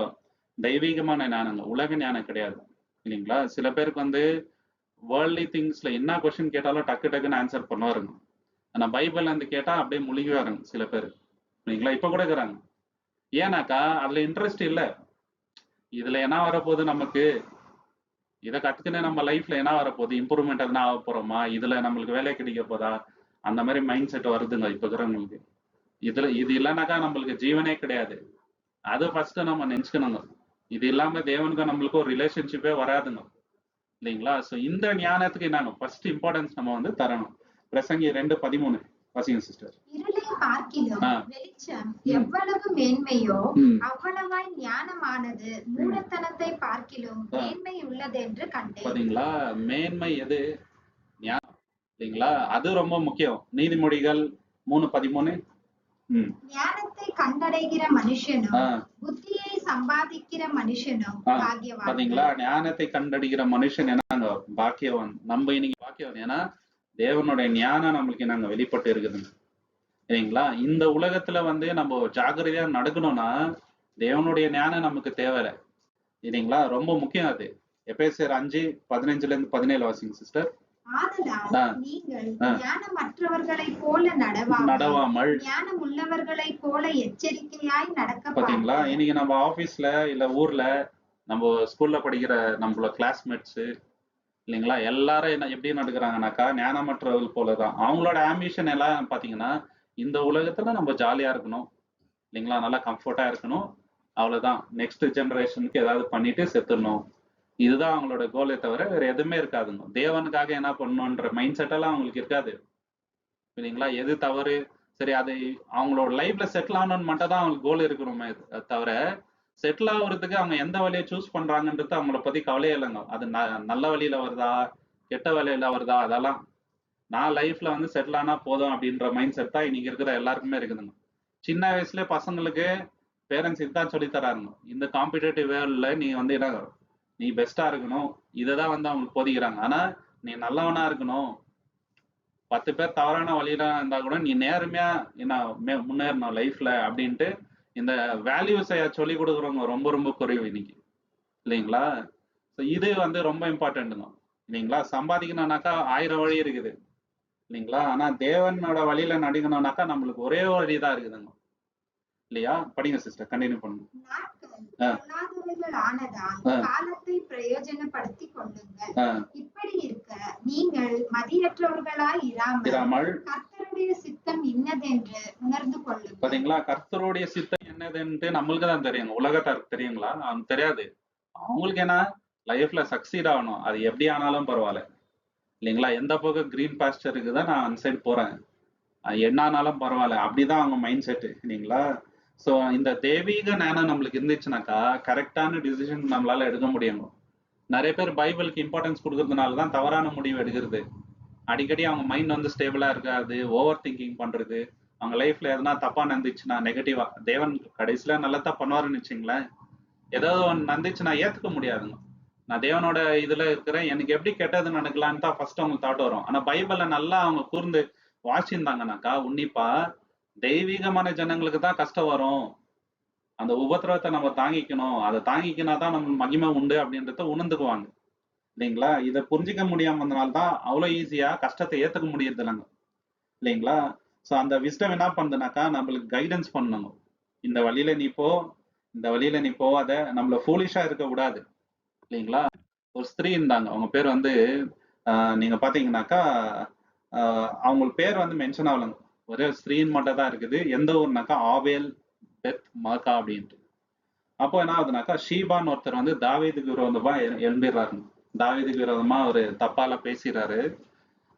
தெய்வீகமான ஞானங்க, உலக ஞானம் கிடையாது இல்லைங்களா? சில பேருக்கு வந்து வேர்ல்ட்லி திங்ஸ்ல என்ன கொஸ்டின் கேட்டாலும் டக்கு டக்குன்னு ஆன்சர் பண்ணுவாருங்க. ஆனா பைபிள்ல இருந்து கேட்டா அப்படியே முழுகுவாருங்க சில பேர் இல்லைங்களா? இப்ப கூட இருக்கிறாங்க. ஏன்னாக்கா அதுல இன்ட்ரெஸ்ட் இல்ல. இதுல என்ன வரப்போகுது, நமக்கு இதை கத்துக்கினே நம்ம லைஃப்ல என்ன வரப்போகுது, இம்ப்ரூவ்மெண்ட் எதுனா ஆக போறோமா, இதுல நம்மளுக்கு வேலை கிடைக்க போதா, அந்த மாதிரி மைண்ட் செட் வருதுங்க இப்ப இருக்கிறவங்களுக்கு. இது இல்லைனாக்கா நம்மளுக்கு ஜீவனே கிடையாது. அது ஃபர்ஸ்ட் நம்ம நினைச்சுக்கணுங்க. இது இல்லாம தேவனுக்கும் நம்மளுக்கும் ஒரு ரிலேஷன்ஷிப்பே வராதுங்க இல்லைங்களா? சோ இந்த ஞானத்துக்கு என்னங்க ஃபர்ஸ்ட் இம்பார்ட்டன்ஸ் நம்ம வந்து தரணும். பிரசங்கி 2:13 வாசிங்க சிஸ்டர். இருளை பார்க்கிலும் வெளிச்சம் எவ்வளவு மேன்மையோ அவ்வளவாய் ஞானமானது மூடத்தனத்தை பார்க்கிலும் மேன்மை உள்ளது என்று கண்டேன். பாத்தீங்களா? மேன்மை எது? ஞானம் இல்லைங்களா? அது ரொம்ப முக்கியம். நீதிமொழிகள் 3:13. ஞானத்தை கண்டடைகிற மனுஷனும் புத்தியை சம்பாதிக்கிற மனுஷனும் பாக்கியவான். பாத்தீங்களா? ஞானத்தை கண்டடைகிற மனுஷன் என்னங்க பாக்கியவான். நம்ம இன்னைக்கு பாக்கியவான். ஏன்னா தேவனுடைய ஞானம் நம்மளுக்கு நாங்க வெளிப்பட்டு இருக்குதுங்க சரிங்களா? இந்த உலகத்துல வந்து நம்ம ஜாக்கிரதையா நடக்கணும்னா தேவனுடைய ஞானம் நமக்கு தேவை இல்லைங்களா? ரொம்ப முக்கியம் அது. எபேசியர் 5:15-17 வாசிங்க சிஸ்டர். நீங்கள் ஞானமற்றவர்களைப் போல நடவாமல் ஞானம் உள்ளவர்களைப் போல எச்சரிக்கையாய் நடக்க. பாத்தீங்களா? இன்னைக்கு நம்ம ஆபீஸ்ல இல்ல ஊர்ல நம்ம ஸ்கூல்ல படிக்கிற நம்மளோட கிளாஸ்மேட்ஸ் இல்லைங்களா? எல்லாரும் என்ன எப்படி நடக்குறாங்கனாக்கா, ஞானமற்றவர்கள் போலதான். அவங்களோட ஆம்பிஷன் எல்லாம் பார்த்தீங்கன்னா, இந்த உலகத்துல நம்ம ஜாலியா இருக்கணும். இல்லைங்களா? நல்லா கம்ஃபர்ட்டா இருக்கணும். அவ்வளவுதான். நெக்ஸ்ட் ஜெனரேஷனுக்கு ஏதாவது பண்ணிட்டு செத்துடணும். இதுதான் அவங்களோட கோலே தவிர வேற எதுவுமே இருக்காதுங்க. தேவனுக்காக என்ன பண்ணணுன்ற மைண்ட் செட் எல்லாம் அவங்களுக்கு இருக்காது. இல்லைங்களா? எது தவறு? சரி அது அவங்களோட லைஃப்ல செட்டில் ஆகணும்னு மட்டும் தான் அவங்களுக்கு கோல் இருக்கணுமே தவிர, செட்டில் ஆகுறதுக்கு அவங்க எந்த வழியை சூஸ் பண்றாங்கன்றது அவங்கள பத்தி கவலையே இல்லைங்க. அது நல்ல வழியில வருதா, கெட்ட வழியில வருதா, அதெல்லாம் நான் லைஃப்ல வந்து செட்டில் ஆனா போதும் அப்படின்ற மைண்ட் செட் தான் இன்னைக்கு இருக்கிற எல்லாருக்குமே இருக்குதுங்க. சின்ன வயசுல பசங்களுக்கு பேரண்ட்ஸ் இதுதான் சொல்லி தராங்க. இந்த காம்படிட்டிவ் வேர்ல்ட்ல நீ வந்து என்ன, நீ பெஸ்டா இருக்கணும். இதை தான் வந்து அவங்களுக்கு போதிக்கிறாங்க. ஆனா நீ நல்லவனா இருக்கணும். 10 பேர் தவறான வழியில இருந்தா கூட நீ நேர்மையா என்ன முன்னேறணும் லைஃப்ல அப்படின்ட்டு இந்த வேல்யூஸை சொல்லி கொடுக்குறவங்க ரொம்ப ரொம்ப குறைவு இன்னைக்கு. இல்லைங்களா? ஸோ இது வந்து ரொம்ப இம்பார்ட்டன்ட்டுங்க. இல்லைங்களா? சம்பாதிக்கணும்னாக்கா 1000 வழி இருக்குது. இல்லைங்களா? ஆனா தேவனோட வழியில நடிக்கணும்னாக்கா நம்மளுக்கு ஒரே ஒரு வழிதான் இருக்குதுங்க. இல்லையா? படிங்க சிஸ்டர், கண்டினியூ பண்ணுங்க. நாட்கள் பொல்லாதவைகள் ஆனதால் காலத்தை பிரயோஜனப்படுத்திக் கொள்ளுங்கள். இப்படி இருக்க நீங்கள் மதியற்றவர்களாய் இராமல் கர்த்தருடைய சித்தம் இன்னதென்று உணர்ந்து கொள்ளுங்கள். பாத்தீங்களா? கர்த்தருடைய சித்தம் என்னதுன்ட்டு நம்மளுக்கு தான் தெரியும். உலகத்தாருக்கு தெரியுங்களா? அவனுக்கு தெரியாது. அவங்களுக்கு என்ன, லைஃப்ல சக்சீட் ஆகணும். அது எப்படி ஆனாலும் பரவாயில்ல. இல்லைங்களா? எந்த பக்கம் கிரீன் பாஸ்டருக்கு தான் நான் அந்த சைடு போறேன், என்ன ஆனாலும் பரவாயில்ல. அப்படிதான் அவங்க மைண்ட் செட். இல்லைங்களா? ஸோ இந்த தெய்வீக ஞானம் நம்மளுக்கு இருந்துச்சுனாக்கா கரெக்டான டிசிஷன் நம்மளால எடுக்க முடியும். நிறைய பேர் பைபிளுக்கு இம்பார்ட்டன்ஸ் கொடுக்கறதுனால தான் தவறான முடிவு எடுக்கிறது. அடிக்கடி அவங்க மைண்ட் வந்து ஸ்டேபிளா இருக்காது, ஓவர் திங்கிங் பண்றது. அவங்க லைஃப்ல எதனா தப்பா நடந்துச்சுன்னா நெகட்டிவா, தேவன் கடைசியில நல்லதா பண்ணுவாருன்னு வச்சுங்களேன். ஏதாவது ஒன்று நடந்துச்சுன்னா ஏத்துக்க முடியாதுங்க. நான் தேவனோட இதுல இருக்கிறேன், எனக்கு எப்படி கெட்டது நடக்கலான்னு தான் ஃபர்ஸ்ட் அவங்க தாட் வரும். ஆனா பைபிள நல்லா அவங்க கூர்ந்து வாசிந்தாங்கனாக்கா உன்னிப்பா, தெய்வீகமான ஜனங்களுக்கு தான் கஷ்டம் வரும், அந்த உபத்திரவத்தை நம்ம தாங்கிக்கணும், அதை தாங்கிக்கினா தான் நம்ம மகிமை உண்டு அப்படின்றத உணர்ந்துக்குவாங்க. இல்லைங்களா? இதை புரிஞ்சிக்க முடியாமனால தான் அவ்வளோ ஈஸியா கஷ்டத்தை ஏத்துக்க முடியறது இல்லைங்க. இல்லைங்களா? ஸோ அந்த விஸ்டம் என்ன பண்ணுதுனாக்கா நம்மளுக்கு கைடன்ஸ் பண்ணணும். இந்த வழியில நீ போ, இந்த வழியில நீ போவாத, நம்மள ஃபூலிஷா இருக்க கூடாது. இல்லைங்களா? ஒரு ஸ்திரீ இருந்தாங்க. அவங்க பேர் வந்து நீங்க பாத்தீங்கன்னாக்கா அவங்களுக்கு பேர் வந்து மென்ஷன் ஆகலங்க. ஒரே ஸ்திரீன்னு மட்டும் தான் இருக்குது. எந்த ஊர்னாக்கா ஆவேல் பெத் மாக்கா அப்படின்ட்டு. அப்போ என்ன ஆகுதுனாக்கா ஷீபான்னு ஒருத்தர் வந்து தாவீதுக்கு விரோதமா எழும்பிடுறாருங்க. தாவீதுக்கு விரோதமா ஒரு தப்பால பேசிடுறாரு.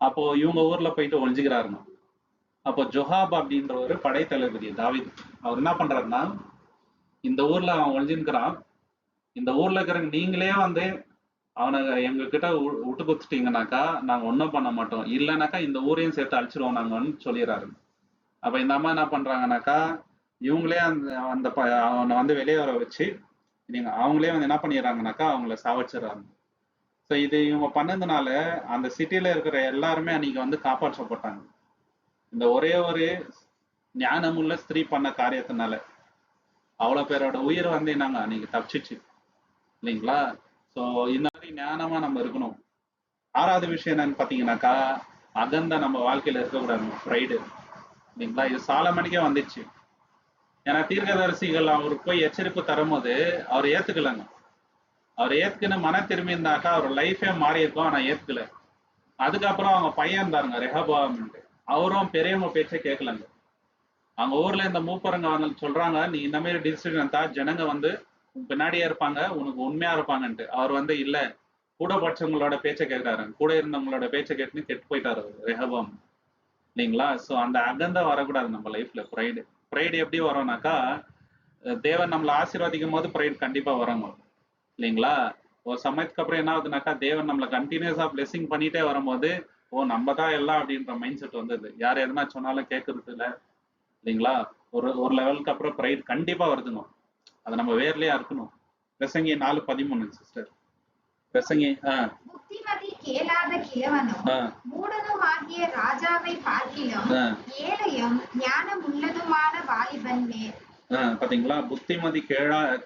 அப்போ இவங்க ஊர்ல போயிட்டு ஒழிஞ்சுக்கிறாருங்க. அப்போ ஜொஹாப் அப்படின்ற ஒரு படை தளபதி தாவீது, அவர் என்ன பண்றாருன்னா, இந்த ஊர்ல அவன் ஒழிஞ்சுக்கிறான், இந்த ஊர்ல இருக்கிற நீங்களே வந்து அவனை எங்க கிட்ட விட்டு கொடுத்துட்டீங்கன்னாக்கா நாங்க ஒன்றும் பண்ண மாட்டோம், இல்லைனாக்கா இந்த ஊரையும் சேர்த்து அழிச்சிருவோம் நாங்கன்னு சொல்லிடுறாரு. அப்ப இந்த அம்மா என்ன பண்றாங்கனாக்கா இவங்களே அந்த அந்த அவனை வந்து வெளியே வர வச்சு நீங்க அவங்களே வந்து என்ன பண்ணிடுறாங்கனாக்கா அவங்கள சாவச்சிடுறாங்க. ஸோ இது இவங்க பண்ணதுனால அந்த சிட்டியில இருக்கிற எல்லாருமே அன்னைக்கு வந்து காப்பாற்றப்பட்டாங்க. இந்த ஒரே ஒரு ஞானமுள்ள ஸ்திரீ பண்ண காரியத்தினால அவ்வளவு பேரோட உயிர் வந்து என்னங்க அன்னைக்கு தப்பிச்சிச்சு. இல்லைங்களா? ஸோ இந்த மாதிரி ஞானமா நம்ம இருக்கணும். 6வது விஷயம் என்னன்னு பாத்தீங்கன்னாக்கா அகந்த நம்ம வாழ்க்கையில இருக்கக்கூடாது, ப்ரைடு. இல்லைங்களா? இது சாலமனுக்கே வந்துச்சு. ஏன்னா தீர்க்கதரிசிகள் அவருக்கு போய் எச்சரிப்பு தரும்போது அவர் ஏத்துக்கலங்க. அவர் ஏத்துக்குன்னு மன திரும்பி இருந்தாக்கா அவர் லைஃபே மாறி இருக்கும். ஆனா ஏத்துக்கல. அதுக்கப்புறம் அவங்க பையன் இருந்தாருங்க ரெஹபாம், அவரும் பெரியவங்க பேச்சை கேட்கலங்க. அவங்க ஊர்ல இந்த மூப்பரங்க அவங்க சொல்றாங்க, நீ இந்த மாதிரி டிசிஷன் தான் ஜனங்க வந்து பின்னாடியே இருப்பாங்க, உனக்கு உண்மையா இருப்பாங்கன்ட்டு. அவர் வந்து இல்ல, கூட படிச்சவங்களோட பேச்சை கேட்கிறாரு, கூட இருந்தவங்களோட பேச்சை கேட்டுன்னு கெட்டு போயிட்டாரு ரெஹபாம். இல்லைங்களா? ஸோ அந்த அகந்த வரக்கூடாது நம்ம லைஃப்ல. ப்ரைடு ப்ரைடு எப்படி வரும்னாக்கா தேவன் நம்மளை ஆசீர்வதிக்கும் போது ப்ரைடு கண்டிப்பா வரும். இல்லைங்களா? ஒரு சமயத்துக்கு அப்புறம் என்ன ஆகுதுனாக்கா தேவன் நம்மளை கண்டினியூஸா பிளெஸிங் பண்ணிட்டே வரும்போது ஓ நம்ம தான் எல்லாம் அப்படின்ற மைண்ட் செட் வந்தது. யார் எதுனா சொன்னாலும் கேட்கறது இல்லை. இல்லைங்களா? ஒரு ஒரு லெவலுக்கு அப்புறம் ப்ரைட் கண்டிப்பா வருதுங்க. அதை நம்ம வேர்லயே இருக்கணும். பிரசங்கி 4:13 சிஸ்டர். பிரசங்கி புத்திமதி கேளாத கிழவனும் மூடனும் ஆகிய ராஜாவை பார்க்கிலும் ஏழையும் ஞானம் உள்ளதுமான வாலிபன் மேல். பாத்தீங்களா? புத்திமதி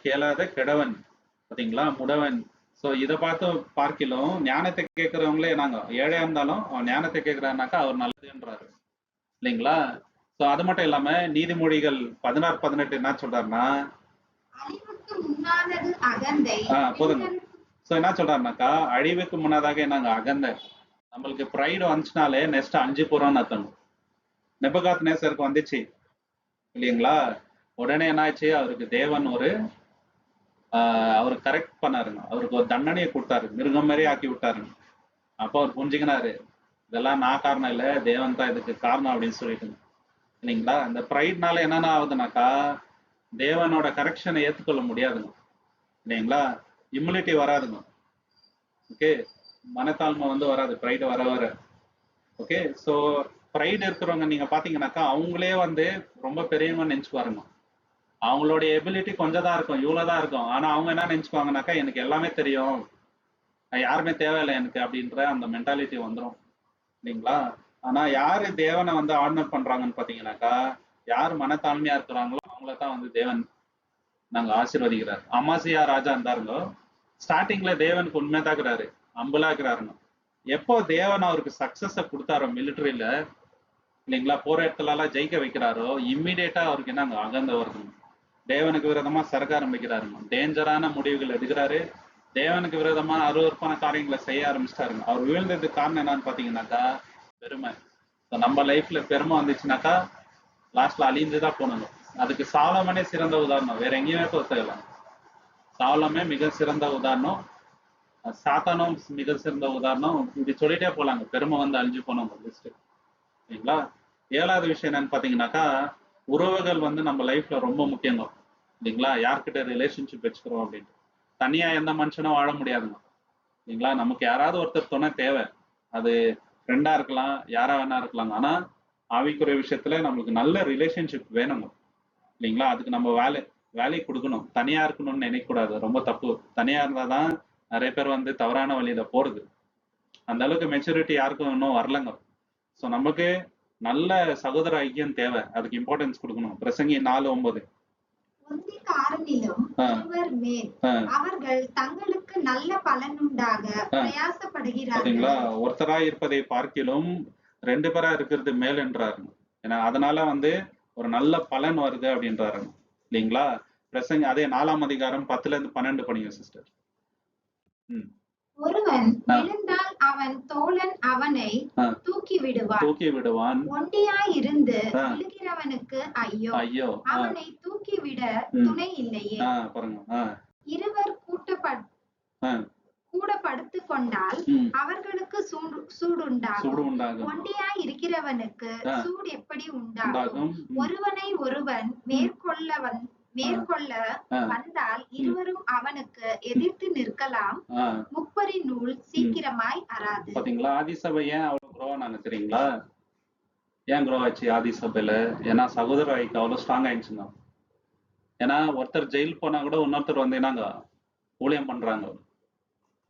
கேளாத கிழவன், பாத்தீங்களா, முடவன். சோ இதை பார்த்து பார்க்கிலும் ஞானத்தை கேட்கிறவங்களே நாங்க ஏழையா இருந்தாலும் அவன் ஞானத்தை கேட்கிறான்னாக்கா அவர் நல்லதுன்றாரு. இல்லைங்களா? சோ அது மட்டும் இல்லாம நீதிமொழிகள் 16:18 என்ன சொல்றாருன்னா, அழிவுக்கு முன்னானது அகந்தை, போதுங்க சோ என்ன சொல்றாருனாக்கா, அழிவுக்கு முன்னதாக என்னங்க அகந்த. நம்மளுக்கு ப்ரைடு வந்துச்சுனாலே நெக்ஸ்ட் 5 புறம்னு அர்த்தம். நெபுகாத் நேசருக்கு வந்துச்சு இல்லைங்களா? உடனே என்ன ஆச்சு, அவருக்கு தேவன் ஒரு அவரு கரெக்ட் பண்ணாருங்க. அவருக்கு ஒரு தண்டனையை கொடுத்தாரு, மிருகம் மாதிரி ஆக்கி விட்டாருங்க. அப்போ அவர் புரிஞ்சுக்கினாரு, இதெல்லாம் நான் காரணம் இல்லை, தேவன் தான் இதுக்கு காரணம் அப்படின்னு சொல்லிட்டு இல்லைங்களா? இந்த ப்ரைட்னால என்னென்ன ஆகுதுனாக்கா, தேவனோட கரெக்ஷனை ஏற்றுக்கொள்ள முடியாதுங்க இல்லைங்களா? இம்யூனிட்டி வராதுங்க. ஓகே, மனத்தாழ்மை வந்து வராது ப்ரைடு வர வர. ஓகே, ஸோ ப்ரைடு இருக்கிறவங்க நீங்க பாத்தீங்கன்னாக்கா அவங்களே வந்து ரொம்ப பெரியவங்க நினைச்சுக்குவாருங்க. அவங்களுடைய எபிலிட்டி கொஞ்சம் தான் இருக்கும், இவ்வளவுதான் இருக்கும். ஆனா அவங்க என்ன நினைச்சுக்குவாங்கனாக்கா, எனக்கு எல்லாமே தெரியும், யாருமே தேவையில்லை எனக்கு அப்படின்ற அந்த மென்டாலிட்டி வந்துடும் இல்லைங்களா? ஆனா யாரு தேவனை வந்து ஆர்னர் பண்றாங்கன்னு பாத்தீங்கன்னாக்கா, யார் மனத்தாழ்மையா இருக்கிறாங்களோ அவங்கள தான் வந்து தேவன் நாங்க ஆசீர்வதிக்கிறார். அமாசியா ராஜா இருந்தாருங்க, ஸ்டார்டிங்ல தேவனுக்கு உண்மைதாக்குறாரு, அம்பலாக்குறாருங்க. எப்போ தேவன் அவருக்கு சக்சஸ கொடுத்தாரோ மிலிட்டரியில இல்லைங்களா, போற இடத்துல எல்லாம் ஜெயிக்க வைக்கிறாரோ, இம்மிடியேட்டா அவருக்கு என்ன அங்க அகந்த வருதுங்க. தேவனுக்கு விரோதமா சரக்க ஆரம்பிக்கிறாருங்க, டேஞ்சரான முடிவுகள் எடுக்கிறாரு, தேவனுக்கு விரோதமான அருவருப்பான காரியங்களை செய்ய ஆரம்பிச்சிட்டாருங்க. அவர் வீழ்ந்ததுக்கு காரணம் என்னன்னு பாத்தீங்கன்னாக்கா பெருமை. நம்ம லைஃப்ல பெருமை வந்துச்சுனாக்கா லாஸ்ட்ல அழிஞ்சுதான் போனணும். அதுக்கு சாலமனே சிறந்த உதாரணம், வேற எங்கேயுமே பொறுத்தல. சாலமே மிக சிறந்த உதாரணம், சாத்தானும் மிக சிறந்த உதாரணம். இப்படி சொல்லிட்டே போலாங்க, பெருமை வந்து அழிஞ்சு போனவங்க லிஸ்ட் இல்லைங்களா? 7வது விஷயம் என்னன்னு பாத்தீங்கன்னாக்கா, உறவுகள் வந்து நம்ம லைஃப்ல ரொம்ப முக்கியங்க இல்லைங்களா? யார்கிட்ட ரிலேஷன்ஷிப் வச்சுக்கிறோம் அப்படின்ட்டு. தனியா எந்த மனுஷனும் வாழ முடியாதுங்க இல்லைங்களா? நமக்கு யாராவது ஒருத்தர் துணை தேவை, அது ஃப்ரெண்டா இருக்கலாம், யாரா வேணா இருக்கலாம். ஆனா ஆவிக்குரிய விஷயத்துல நம்மளுக்கு நல்ல ரிலேஷன்ஷிப் வேணுங்க இல்லைங்களா? அதுக்கு நம்ம வேலை கொடுக்கணும். தனியா இருக்கணும்னு நினைக்க கூடாது, ரொம்ப தப்பு. தனியா இருந்தாதான் நிறைய பேர் வந்து தவறான வழியில போறது. அந்த அளவுக்கு மெச்சூரிட்டி யாருக்கும் இன்னும் வரலங்க. ஸோ நமக்கு நல்ல சகோதர ஐக்கியம் தேவை, அதுக்கு இம்பார்ட்டன்ஸ் கொடுக்கணும். பிரசங்கி 4:9. அவர்கள் தங்களுக்கு நல்ல பலனுண்டாக பிரயாசப்படுகிறார்கள். ஒருத்தரா இருப்பதை பார்க்கிலும் 2 பேரா இருக்கிறது மேல் என்றாரு. ஏன்னா அதனால வந்து ஒரு நல்ல பலன் வருது அப்படின்றாரு இல்லைங்களா? பிரசங்கி அதே 4ஆம் அதிகாரம் 10-12 படிங்க சிஸ்டர். ஒருவன் விழுந்தால் அவன் தோழன் அவனை தூக்கி விடுவான். ஒண்டியாய் இருந்து விழுகிறவனுக்கு ஐயோ, அவனை தூக்கிவிட துணை இல்லையே. இருவர் கூட படுத்துக் கொண்டால் அவர்களுக்கு சூடுண்டாகும். ஒண்டியாய் இருக்கிறவனுக்கு சூடு எப்படி உண்டாகும்? ஒருவனை ஒருவன் மேற்கொள்ள வந்தால் இருவரும் அவனுக்கு எதிர்த்து நிற்கலாம். முப்பரின் நூல் சீக்கிரமாய் அறாது. பாத்தீங்களா? ஆதிசபை ஏன் அவ்வளவு குரோவா நாங்க தெரியுங்களா? ஏன் குரோ ஆச்சு ஆதிசபையில? ஏன்னா சகோதர ஐக்கியம் அவ்வளவு ஸ்ட்ராங் ஆயிடுச்சுங்க. ஏன்னா ஒருத்தர் ஜெயில் போனா கூட இன்னொருத்தர் வந்து என்னங்க ஊழியம் பண்றாங்க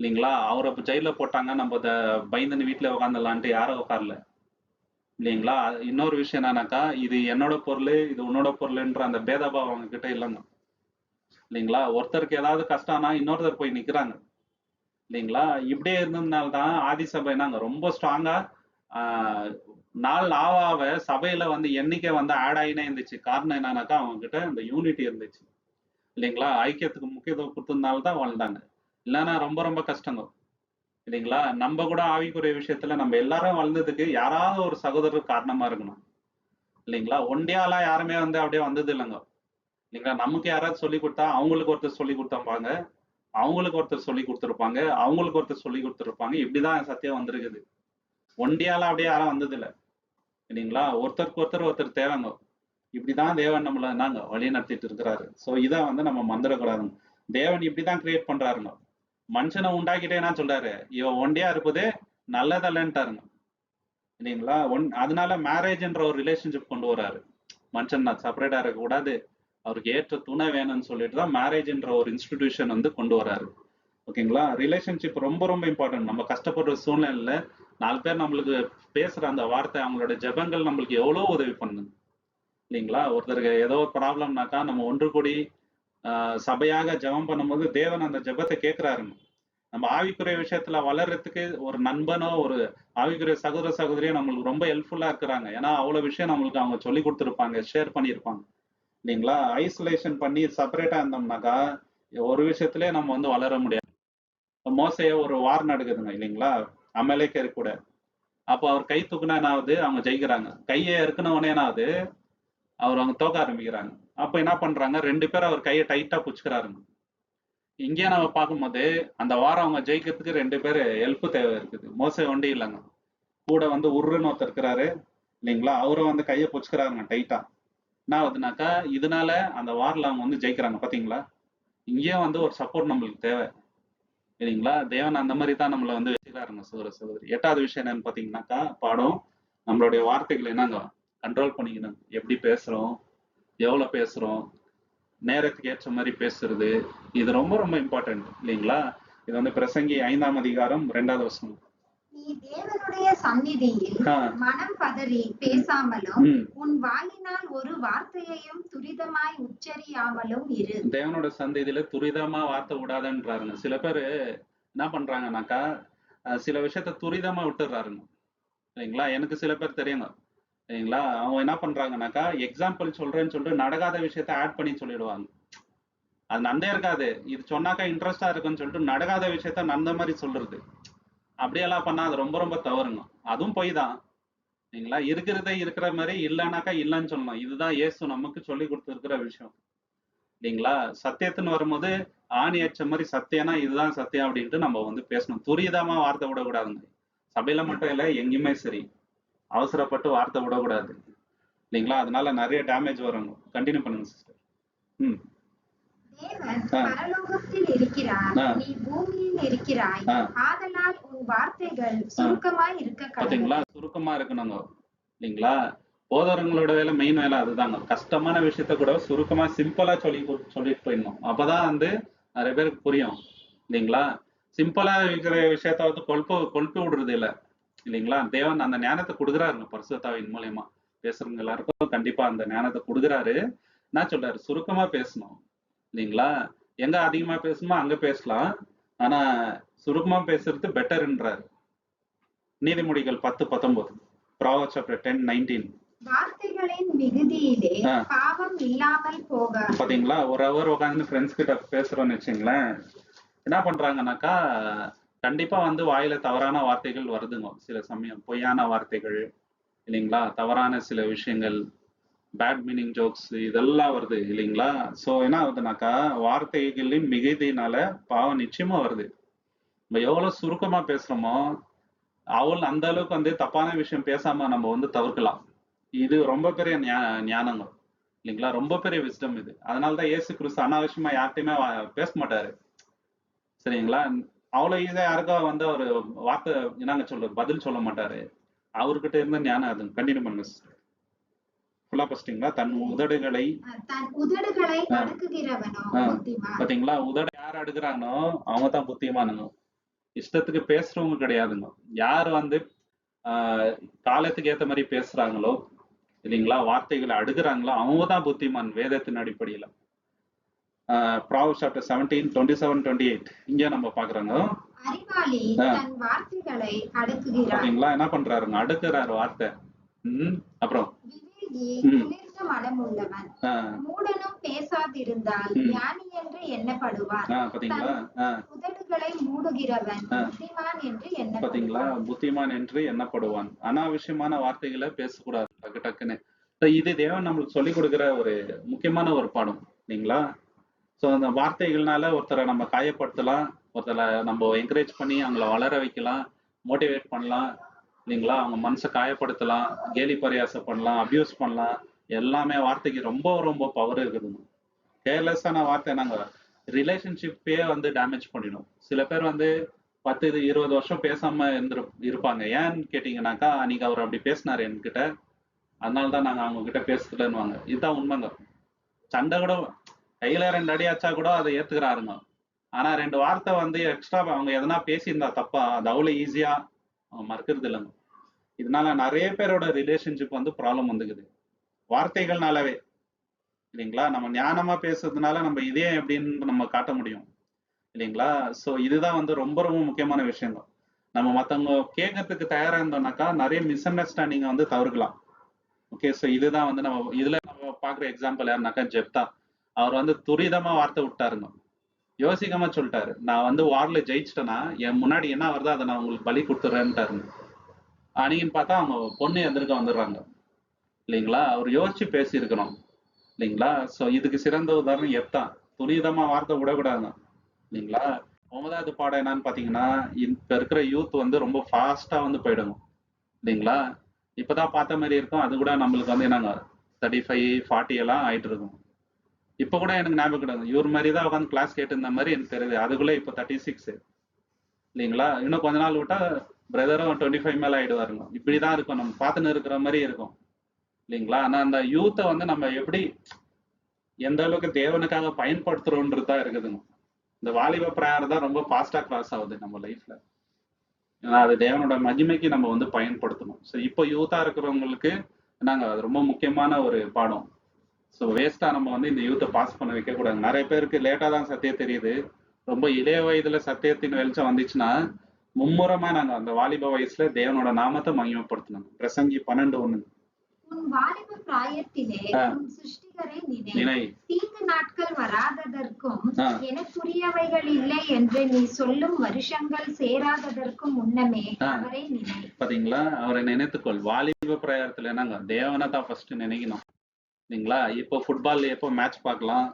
இல்லைங்களா? அவரை ஜெயில போட்டாங்க, நம்ம பயந்துன்னு வீட்டுல உட்காந்துலான்ட்டு யாரும் உட்காரல இல்லைங்களா? இன்னொரு விஷயம் என்னன்னாக்கா, இது என்னோட பொருள், இது உன்னோட பொருள்ன்ற அந்த பேதபாவம் அவங்க கிட்ட இல்லைங்க இல்லைங்களா? ஒருத்தருக்கு ஏதாவது கஷ்டம்னா இன்னொருத்தர் போய் நிக்கிறாங்க இல்லைங்களா? இப்படியே இருந்ததுனால்தான் ஆதிசபை நாங்க ரொம்ப ஸ்ட்ராங்கா நாள் ஆவாவ சபையில வந்து எண்ணிக்கை வந்து ஆட் ஆகினே இருந்துச்சு. காரணம் என்னன்னாக்கா அவங்க கிட்ட இந்த யூனிட்டி இருந்துச்சு இல்லைங்களா? ஐக்கியத்துக்கு முக்கியத்துவம் கொடுத்ததுனால்தான் வாழ்ந்தாங்க. இல்லைன்னா ரொம்ப ரொம்ப கஷ்டங்க இல்லைங்களா? நம்ம கூட ஆவிக்குரிய விஷயத்துல நம்ம எல்லாரும் வளர்ந்ததுக்கு யாராவது ஒரு சகோதரர் காரணமா இருக்கணும் இல்லைங்களா? ஒண்டியாலாம் யாருமே வந்து அப்படியே வந்தது இல்லைங்க இல்லைங்களா? நமக்கு யாராவது சொல்லி கொடுத்தா அவங்களுக்கு ஒருத்தர் சொல்லி கொடுத்தாங்க, அவங்களுக்கு ஒருத்தர் சொல்லி கொடுத்துருப்பாங்க, அவங்களுக்கு ஒருத்தர் சொல்லி கொடுத்துருப்பாங்க. இப்படிதான் சத்தியம் வந்திருக்குது. ஒண்டியாலாம் அப்படியே யாரும் வந்தது இல்லை இல்லைங்களா? ஒருத்தருக்கு ஒருத்தர் தேவைங்க. இப்படிதான் தேவன் நம்மள நாங்க வழி நடத்திட்டு இருக்கிறாரு. ஸோ இதை வந்து நம்ம மறந்துடக்கூடாதுங்க. தேவன் இப்படிதான் கிரியேட் பண்றாருங்க. மனுஷனை உண்டாக்கிட்டே என்ன சொல்றாரு, இவன் ஒண்டியா இருப்பது நல்லதல்லன்ட்டாருங்க இல்லைங்களா? அதனால மேரேஜ்ன்ற ஒரு ரிலேஷன்ஷிப் கொண்டு வராரு. மனுஷன் நான் செப்பரேட்டா இருக்க கூடாது, அவருக்கு ஏற்ற துணை வேணும்னு சொல்லிட்டு தான் மேரேஜ்ன்ற ஒரு இன்ஸ்டிடியூஷன் வந்து கொண்டு வராரு. ஓகேங்களா? ரிலேஷன்ஷிப் ரொம்ப ரொம்ப இம்பார்ட்டன்ட். நம்ம கஷ்டப்படுற சூழ்நிலையில 4 பேர் நம்மளுக்கு பேசுற அந்த வார்த்தை, அவங்களோட ஜெபங்கள் நம்மளுக்கு எவ்வளவு உதவி பண்ணுது இல்லைங்களா? ஒருத்தருக்கு ஏதோ ப்ராப்ளம்னாக்கா நம்ம ஒன்று கூடி சபையாக ஜெபம் பண்ணும்போது தேவன் அந்த ஜெபத்தை கேட்கிறாருங்க. நம்ம ஆவிக்குரிய விஷயத்துல வளர்றதுக்கு ஒரு நண்பனோ ஒரு ஆவிக்குரிய சகோதர சகோதரியோ நம்மளுக்கு ரொம்ப ஹெல்ப்ஃபுல்லா இருக்கிறாங்க. ஏன்னா அவ்வளவு விஷயம் நம்மளுக்கு அவங்க சொல்லி கொடுத்துருப்பாங்க, ஷேர் பண்ணியிருப்பாங்க இல்லைங்களா? ஐசோலேஷன் பண்ணி செப்பரேட்டா இருந்தோம்னாக்கா ஒரு விஷயத்திலே நம்ம வந்து வளர முடியாது. மோசைய ஒரு வார் நடக்குதுங்க இல்லைங்களா, அமலேக்கர் கூட. அப்போ அவர் கை தூக்குனா என்ன ஆகுது, அவங்க ஜெயிக்கிறாங்க. கையை இறக்குன உடனே என்ன ஆகுது, அவங்க தோக்க ஆரம்பிக்கிறாங்க. அப்ப என்ன பண்றாங்க, 2 பேரும் அவர் கையை டைட்டா புடிச்சுக்கிறாருங்க. இங்கேயே நம்ம பார்க்கும்போது அந்த வாரம் அவங்க ஜெயிக்கிறதுக்கு 2 பேர் ஹெல்ப் தேவை இருக்குது. மோசே ஒண்டி இல்லைங்க, கூட வந்து உருன்னு ஒருத்தர் இருக்கிறாரு இல்லைங்களா, அவரும் வந்து கையை புடிச்சுக்கிறாருங்க டைட்டா. என்ன ஆகுதுனாக்கா, இதனால அந்த வார்ல அவங்க வந்து ஜெயிக்கிறாங்க. பாத்தீங்களா, இங்கேயும் வந்து ஒரு சப்போர்ட் நம்மளுக்கு தேவை இல்லைங்களா. தேவன் அந்த மாதிரி தான் நம்மளை வந்து வச்சுக்கிறாருங்க சகோதர சகோதரி. 8வது விஷயம் என்னன்னு பாத்தீங்கன்னாக்கா, பாடம் நம்மளுடைய வார்த்தைகளை என்னங்க கண்ட்ரோல் பண்ணிக்கணும். எப்படி பேசுறோம், எவ்வளவு பேசுறோம், நேரத்துக்கு ஏற்ற மாதிரி பேசுறது, இது ரொம்ப ரொம்ப இம்பார்ட்டன்ட் இல்லைங்களா. இது வந்து பிரசங்கி 5ஆம் அதிகாரம் 2வது வசனம். நீ தேவனுடைய சந்நிதியில் மனம் பதறி பேசாமலும் உன் வாயினால் ஒரு வார்த்தையையும் துரிதமாய் உச்சரியாமலும் இரு. தேவனோட சந்நிதியில துரிதமா வார்த்தை விடாதன்றாருங்க. சில பேரு என்ன பண்றாங்கன்னாக்கா, சில விஷயத்த துரிதமா விட்டுறாருங்க இல்லைங்களா. எனக்கு சில பேர் தெரியுங்க இல்லைங்களா, அவங்க என்ன பண்றாங்கன்னாக்கா, எக்ஸாம்பிள் சொல்றேன்னு சொல்லிட்டு நடக்காத விஷயத்த ஆட் பண்ணி சொல்லிடுவாங்க. அது நந்தே இருக்காது, இது சொன்னாக்கா இன்ட்ரெஸ்டா இருக்குன்னு சொல்லிட்டு நடக்காத விஷயத்த நந்த மாதிரி சொல்றது. அப்படியெல்லாம் பண்ணா அது ரொம்ப ரொம்ப தவறுங்க. அதுவும் பொய் தான் இல்லைங்களா. இருக்கிறதே இருக்கிற மாதிரி, இல்லைனாக்கா இல்லைன்னு சொல்லணும். இதுதான் இயேசு நமக்கு சொல்லி கொடுத்துருக்கிற விஷயம் இல்லைங்களா. சத்தியத்துன்னு வரும்போது ஆணி அடிச்ச மாதிரி சத்தியம்னா இதுதான் சத்தியம் அப்படின்ட்டு நம்ம வந்து பேசணும். துரிதமா வார்த்தை விடக்கூடாதுங்க. சபையில மட்டும் இல்லை, எங்கேயுமே சரி, அவசரப்பட்டு வார்த்தை விடக்கூடாது இல்லைங்களா. அதனால நிறைய டேமேஜ் வருங்க. கண்டினியூ பண்ணுங்க சிஸ்டர். தேவன் பரலோகத்தில் இருக்கிறார், நீ பூமியில் இருக்கிறாய், ஆதலால் உன் வார்த்தைகள் சுருக்கமாய் இருக்க கடவுள். பாத்தீங்களா, சுருக்கமா இருக்கணுங்க இல்லைங்களா. போதவங்களோட வேலை, மெயின் வேலை அதுதாங்க. கஷ்டமான விஷயத்த கூட சுருக்கமா சிம்பிளா சொல்லிட்டு போயிடணும். அப்பதான் வந்து நிறைய பேருக்கு புரியும் இல்லைங்களா. சிம்பிளா இருக்கிற விஷயத்த வந்து கொழுப்பு விடுறது இல்லை இல்லைங்களா. தேவன் அந்த ஞானத்தை கொடுக்குறாருங்க பரிசுத்தாவின் மூலியமா. பேசுறவங்க எல்லாருக்கும் கண்டிப்பா அந்த ஞானத்தை கொடுக்குறாரு. என்ன சொல்றாரு, சுருக்கமா பேசணும் இல்லைங்களா. எங்க அதிகமா பேசணுமோ அங்க பேசலாம், ஆனா சுருக்கமா பேசுறது பெட்டர்ன்றாரு. நீதிமொழிகள் 10:19, Proverbs chapter 10:19. வார்த்தைகளின் மிகுதியிலே பாவம் இல்லாமல் போக. பாத்தீங்களா, ஒரு ஹவர் உட்காந்து ஃப்ரெண்ட்ஸ் கிட்ட பேசுறோம்னு வச்சுங்களேன், என்ன பண்றாங்கன்னாக்கா, கண்டிப்பா வந்து வாயில தவறான வார்த்தைகள் வருதுங்க. சில சமயம் பொய்யான வார்த்தைகள் இல்லைங்களா, தவறான சில விஷயங்கள், பேட் மீனிங் ஜோக்ஸ் இதெல்லாம் வருது இல்லைங்களா. ஸோ என்ன ஆகுதுனாக்கா, வார்த்தைகளின் மிகுதியினால பாவம் நிச்சயமா வருது. நம்ம எவ்வளவு சுருக்கமா பேசுறோமோ அந்த அளவுக்கு வந்து தப்பான விஷயம் பேசாம நம்ம வந்து தவிர்க்கலாம். இது ரொம்ப பெரிய ஞானங்கள் இல்லைங்களா, ரொம்ப பெரிய விஸ்டம் இது. அதனாலதான் இயேசு கிறிஸ்து அனாவசியமா யார்கிட்டயுமே பேச மாட்டாரு சரிங்களா. அவ்வளவு ஈஸியா யாருக்கும் வந்து ஒரு வார்த்தை என்னங்க சொல்றது, பதில் சொல்ல மாட்டாரு. அவர்கிட்ட இருந்த ஞானம் அது. கண்டினியூ பண்ணுங்க சிஸ்டர். தன் உதடுகளை பாத்தீங்களா, உதட யார் அடுக்குறானோ அவங்க தான் புத்திமானுங்க. இஷ்டத்துக்கு பேசுறவங்க கிடையாதுங்க. யார் வந்து காலத்துக்கு ஏத்த மாதிரி பேசுறாங்களோ இல்லைங்களா, வார்த்தைகளை அடுக்குறாங்களோ அவங்க தான் புத்திமான் வேதத்தின் அடிப்படையில. Proverbs chapter 17:27-28 இங்க நம்ம பாக்குறாங்க. பாத்தீங்களா, என்ன பண்றாருங்க, அடுக்குறாரு வார்த்தை. அப்புறம் மனமுள்ளவன் மூடனும் பேசாதிருந்தால் ஞானி என்று எண்ணப்படுவான். உதடுகளை மூடுகிறவன் புத்திமான் என்று எண்ணப்படுவான். பாத்தீங்களா, புத்திமான் என்று எண்ணப்படுவான். அனாவசியமான வார்த்தைகளை பேசக்கூடாது டக்கு டக்குன்னு. இது தேவன் நம்மளுக்கு சொல்லிக் கொடுக்கிற ஒரு முக்கியமான ஒரு பாடம் இல்லைங்களா. ஸோ அந்த வார்த்தைகள்னால ஒருத்தரை நம்ம காயப்படுத்தலாம், ஒருத்தரை நம்ம என்கரேஜ் பண்ணி அவங்கள வளர வைக்கலாம், மோட்டிவேட் பண்ணலாம் இல்லைங்களா. அவங்க மனசை காயப்படுத்தலாம், கேலி பரியாசம் பண்ணலாம், அபியூஸ் பண்ணலாம். எல்லாமே வார்த்தைக்கு ரொம்ப ரொம்ப பவர் இருக்குதுங்க. கேர்லெஸ்ஸான வார்த்தை நாங்க ரிலேஷன்ஷிப்பே வந்து டேமேஜ் பண்ணிடும். சில பேர் வந்து 10-20 வருஷம் பேசாம இருப்பாங்க. ஏன்னு கேட்டீங்கன்னாக்கா, அன்னைக்கு அவர் அப்படி பேசினாரு என்கிட்ட, அதனாலதான் நாங்க அவங்க கிட்ட பேசுறதுலன்னுவாங்க. இதுதான் உண்மைங்க. சண்டை கூட கையில 2 அடி ஆச்சா கூட அதை ஏத்துக்கிறாருங்க. ஆனா 2 வார்த்தை வந்து எக்ஸ்ட்ரா அவங்க எதனா பேசியிருந்தா தப்பா, அது அவ்வளவு ஈஸியா அவங்க மறுக்கிறது இல்லைங்க. இதனால நிறைய பேரோட ரிலேஷன்ஷிப் வந்து ப்ராப்ளம் வந்துக்குது வார்த்தைகள்னாலவே இல்லைங்களா. நம்ம ஞானமா பேசுறதுனால நம்ம இதே எப்படின்னு நம்ம காட்ட முடியும் இல்லைங்களா. ஸோ இதுதான் வந்து ரொம்ப ரொம்ப முக்கியமான விஷயம். நம்ம மற்றவங்க கேட்கறதுக்கு தயாரா இருந்தோம்னாக்கா நிறைய மிஸ் அண்டர்ஸ்டாண்டிங்கை வந்து தவிர்க்கலாம். ஓகே, ஸோ இதுதான் வந்து நம்ம இதுல நம்ம பாக்குற எக்ஸாம்பிள் யாருனாக்கா ஜெப்தா. அவர் வந்து துரிதமா வார்த்தை விட்டாருங்க யோசிக்காம சொல்லிட்டாரு, நான் வந்து வார்ல ஜெயிச்சிட்டேன்னா என் முன்னாடி என்ன வருதோ அதை நான் உங்களுக்கு பலி கொடுத்துறேன்ட்டாரு. அன்னைக்குன்னு பார்த்தா அவங்க பொண்ணு எதிர்க்க வந்துடுறாங்க இல்லைங்களா. அவர் யோசிச்சு பேசியிருக்கணும் இல்லைங்களா. ஸோ இதுக்கு சிறந்த உதாரணம் எத்தான். துரிதமா வார்த்தை விடக்கூடாது இல்லைங்களா. 9வது பாடம் என்னன்னு பார்த்தீங்கன்னா, இப்ப இருக்கிற யூத் வந்து ரொம்ப ஃபாஸ்டா வந்து போயிடுங்க இல்லைங்களா. இப்பதான் பார்த்த மாதிரி இருக்கும், அது கூட நம்மளுக்கு வந்து என்னங்க 35 40 எல்லாம் ஆயிட்டு இருக்கும். இப்ப கூட எனக்கு ஞாபகம் கிடையாது, இவர் மாதிரி தான் உட்காந்து கிளாஸ் கேட்டு இருந்த மாதிரி எனக்கு தெரியுது. அதுக்குள்ள இப்ப 36 இல்லைங்களா. இன்னும் கொஞ்ச நாள் விட்டா பிரதரும் 25 மேல ஆயிடுவாருங்க. இப்படிதான் இருக்கும், நம்ம பார்த்துன்னு இருக்கிற மாதிரி இருக்கும் இல்லைங்களா. ஆனா அந்த யூத்தை வந்து நம்ம எப்படி எந்த அளவுக்கு தேவனுக்காக பயன்படுத்துறோன்றது தான் இருக்குதுங்க. இந்த வாலிப பிராயம் தான் ரொம்ப ஃபாஸ்டா கிராஸ் ஆகுது நம்ம லைஃப்ல. ஏன்னா அது தேவனோட மகிமைக்கு நம்ம வந்து பயன்படுத்தணும். ஸோ இப்போ யூத்தா இருக்கிறவங்களுக்கு நாங்க அது ரொம்ப முக்கியமான ஒரு பாடம். ஸோ வேஸ்டா நம்ம வந்து இந்த யூத்தை பாஸ் பண்ண வைக்க கூடாது. நிறைய பேருக்கு லேட்டா தான் சத்தியம் தெரியுது. ரொம்ப இளைய வயதுல சத்தியத்தின் வெளிச்சம் வந்துச்சுன்னா மும்முரமா நாங்க அந்த வாலிப வயசுல தேவனோட நாமத்தை மகிமைப்படுத்தணும். பிரசங்கி 12:1. உன் வாலிப பிராயத்திலே உன் சிருஷ்டிகரை நினை. தீங்கு நாட்கள் வராததற்கும் எனக்குரியவைகள் இல்லை என்று நீ சொல்லும் வருஷங்கள் சேராததற்கும் முன்னமே அவரை நினை. பாத்தீங்களா, அவரை நினைத்துக்கொள். வாலிப பிராயத்துல என்னங்க தேவனை தான் ஃபர்ஸ்ட் நினைக்கணும் இல்லைங்களா. இப்போ ஃபுட்பால் எப்போ மேட்ச் பார்க்கலாம்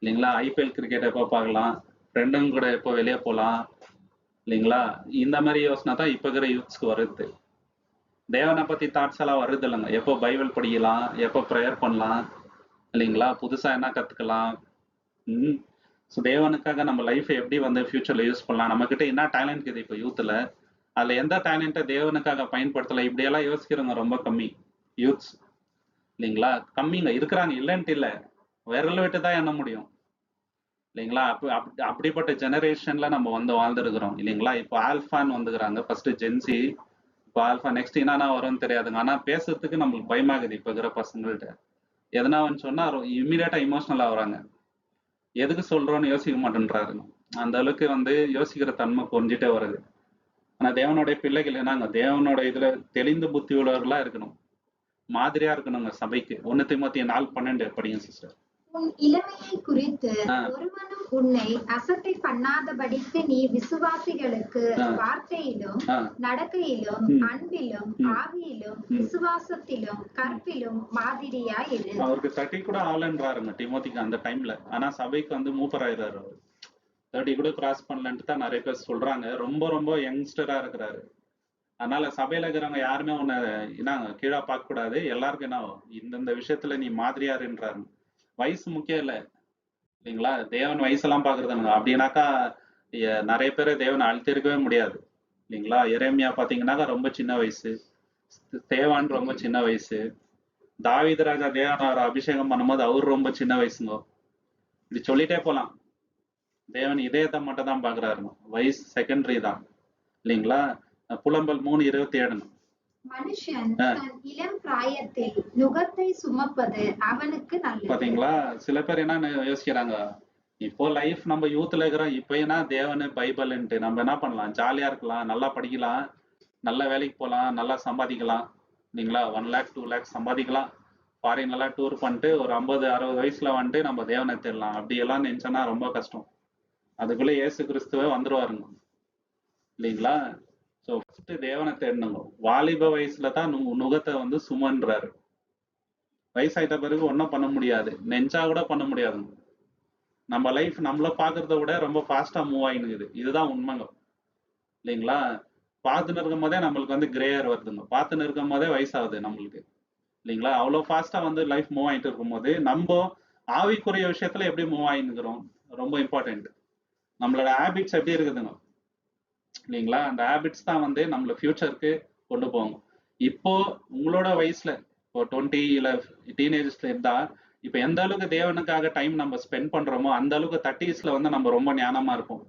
இல்லைங்களா, ஐபிஎல் கிரிக்கெட் எப்போ பார்க்கலாம், ஃப்ரெண்டுங்க கூட எப்போ வெளியே போகலாம் இல்லைங்களா. இந்த மாதிரி யோசனை தான் இப்போ இருக்கிற யூத்ஸ்க்கு வருது. தேவனை பத்தி தாட்ஸ் எல்லாம் வருது இல்லைங்க. எப்போ பைபிள் படிக்கலாம், எப்போ ப்ரேயர் பண்ணலாம் இல்லைங்களா, புதுசா என்ன கத்துக்கலாம். ஸோ தேவனுக்காக நம்ம லைஃப்பை எப்படி வந்து ஃபியூச்சர்ல யூஸ் பண்ணலாம், நம்ம கிட்ட என்ன டேலண்ட் இருக்குது இப்போ யூத்ல, அதுல எந்த டேலண்ட்டை தேவனுக்காக பயன்படுத்தலாம், இப்படியெல்லாம் யோசிக்கிறவங்க ரொம்ப கம்மி யூத்ஸ் இல்லைங்களா. கம்மிங்க இருக்கிறாங்க, இல்லைன்ட்டு இல்லை, விரல் விட்டு தான் எண்ண முடியும் இல்லைங்களா. அப்படிப்பட்ட ஜெனரேஷன்ல நம்ம வந்து வாழ்ந்துருக்கிறோம் இல்லைங்களா. இப்போ ஆல்ஃபான்னு வந்துக்கிறாங்க, ஃபர்ஸ்ட் ஜென்சி, இப்போ ஆல்ஃபா, நெக்ஸ்ட் என்னன்னா வரும்னு தெரியாதுங்க. ஆனா பேசுறதுக்கு நம்மளுக்கு பயமாகுது இப்போ இருக்கிற பசங்கள்கிட்ட. எதனா வந்து சொன்னா இம்மிடியேட்டா இமோஷனல் ஆகுறாங்க. எதுக்கு சொல்றோம்னு யோசிக்க மாட்டேன்றாருங்க. அந்த அளவுக்கு வந்து யோசிக்கிற தன்மை குறைஞ்சிட்டே வருது. ஆனா தேவனுடைய பிள்ளைகள் என்னங்க, தேவனோட இதுல தெளிந்த புத்தி உள்ளவர்களா இருக்கணும், மாதிரியா இருக்கணுங்க சபைக்கு. 1 தீமோத்தேயு 4:12 படிங்க சிஸ்டர். உன் இளமையை குறித்து ஒருவனும் உன்னை அசட்டை பண்ணாதபடிக்கு நீ விசுவாசிகளுக்கு வார்த்தையிலும் நடக்கையிலும் அன்பிலும் ஆவியிலும் விசுவாசத்திலும் கற்பிலும் மாதிரியா இரு. அவருக்கு 30 கூட ஆகலன்றாருங்க டிமோத்திக்கு அந்த டைம்ல. ஆனா சபைக்கு வந்து மூப்பராயிராரு. அவர் 30 கூட கிராஸ் பண்ணலன்ட்டு தான் நிறைய பேர் சொல்றாங்க. ரொம்ப ரொம்ப யங்ஸ்டரா இருக்கிறாரு. அதனால சபையில இருக்கிறவங்க யாருமே உன்னை என்ன கீழா பார்க்க கூடாது, எல்லாருக்கும் என்ன இந்தந்த விஷயத்துல நீ மாதிரியா இருன்றாரு. வயசு முக்கியம் இல்லை இல்லைங்களா. தேவன் வயசெல்லாம் பாக்குறதுங்க. அப்படின்னாக்கா நிறைய பேரை தேவனை அழுத்திருக்கவே முடியாது இல்லைங்களா. எரேமியா பாத்தீங்கன்னாக்கா ரொம்ப சின்ன வயசு, தேவான் ரொம்ப சின்ன வயசு, தாவீது ராஜா தேவன் அபிஷேகம் பண்ணும்போது அவர் ரொம்ப சின்ன வயசுங்க. இப்படி சொல்லிட்டே போலாம். தேவன் இதயத்தை மட்டும் தான் பாக்குறாருங்க, வயசு செகண்டரி தான் இல்லைங்களா. புலம்பல் 3:27. மனுஷன் தன் இளம் பிராயத்தில் நுகத்தை சுமப்பது அவனுக்கு நல்லது. பாத்தீங்களா, சில பேர் என்ன யோசிக்கிறாங்க, இப்போ லைஃப் நம்ம யூத்ல இருக்கிறோம், இப்போ என்ன தேவனு பைபிள்ன்ட்டு நம்ம என்ன பண்ணலாம், ஜாலியா இருக்கலாம், நல்லா படிக்கலாம், நல்ல வேலைக்கு போகலாம், நல்லா சம்பாதிக்கலாம் இல்லைங்களா. 1 lakh 2 lakh சம்பாதிக்கலாம், ஃபாரின் எல்லாம் டூர் பண்ணிட்டு ஒரு 50-60 வயசுல வந்துட்டு நம்ம தேவனை தேடலாம். அப்படி எல்லாம் நினைச்சோன்னா ரொம்ப கஷ்டம். அதுக்குள்ள இயேசு கிறிஸ்துவே வந்துருவாருங்க இல்லைங்களா. ஸோ ஃபர்ஸ்ட் தேவனை தேடணுங்க. வாலிப வயசுல தான் நுகத்தை வந்து சுமன்றாரு. வயசாயிட்ட பிறகு ஒன்றும் பண்ண முடியாது, நெஞ்சா கூட பண்ண முடியாதுங்க. நம்ம லைஃப் நம்மள பாக்குறத விட ரொம்ப ஃபாஸ்டா மூவ் ஆயினுக்குது. இதுதான் உண்மைங்க இல்லைங்களா. பார்த்துன்னு இருக்கும் போதே நம்மளுக்கு வந்து கிரேயர் வருதுங்க, பார்த்துன்னு இருக்கும் போதே வயசாகுது நம்மளுக்கு இல்லைங்களா. அவ்வளோ ஃபாஸ்டா வந்து லைஃப் மூவ் ஆயிட்டு இருக்கும் போது நம்ம ஆவிக்குரிய விஷயத்துல எப்படி மூவ் ஆயினுக்கிறோம் ரொம்ப இம்பார்ட்டன்ட். நம்மளோட ஹேபிட்ஸ் எப்படி இருக்குதுங்க இல்லைங்களா. அந்த ஹேபிட்ஸ் தான் வந்து நம்மள ஃபியூச்சருக்கு கொண்டு போகும். இப்போ உங்களோட வயசுல இப்போ 20 இல்ல டீனேஜஸ்ல இருந்தா இப்போ எந்த அளவுக்கு தேவனுக்காக டைம் நம்ம ஸ்பெண்ட் பண்றோமோ அந்த அளவுக்கு 30ஸ்ல வந்து நம்ம ரொம்ப ஞானமா இருப்போம்.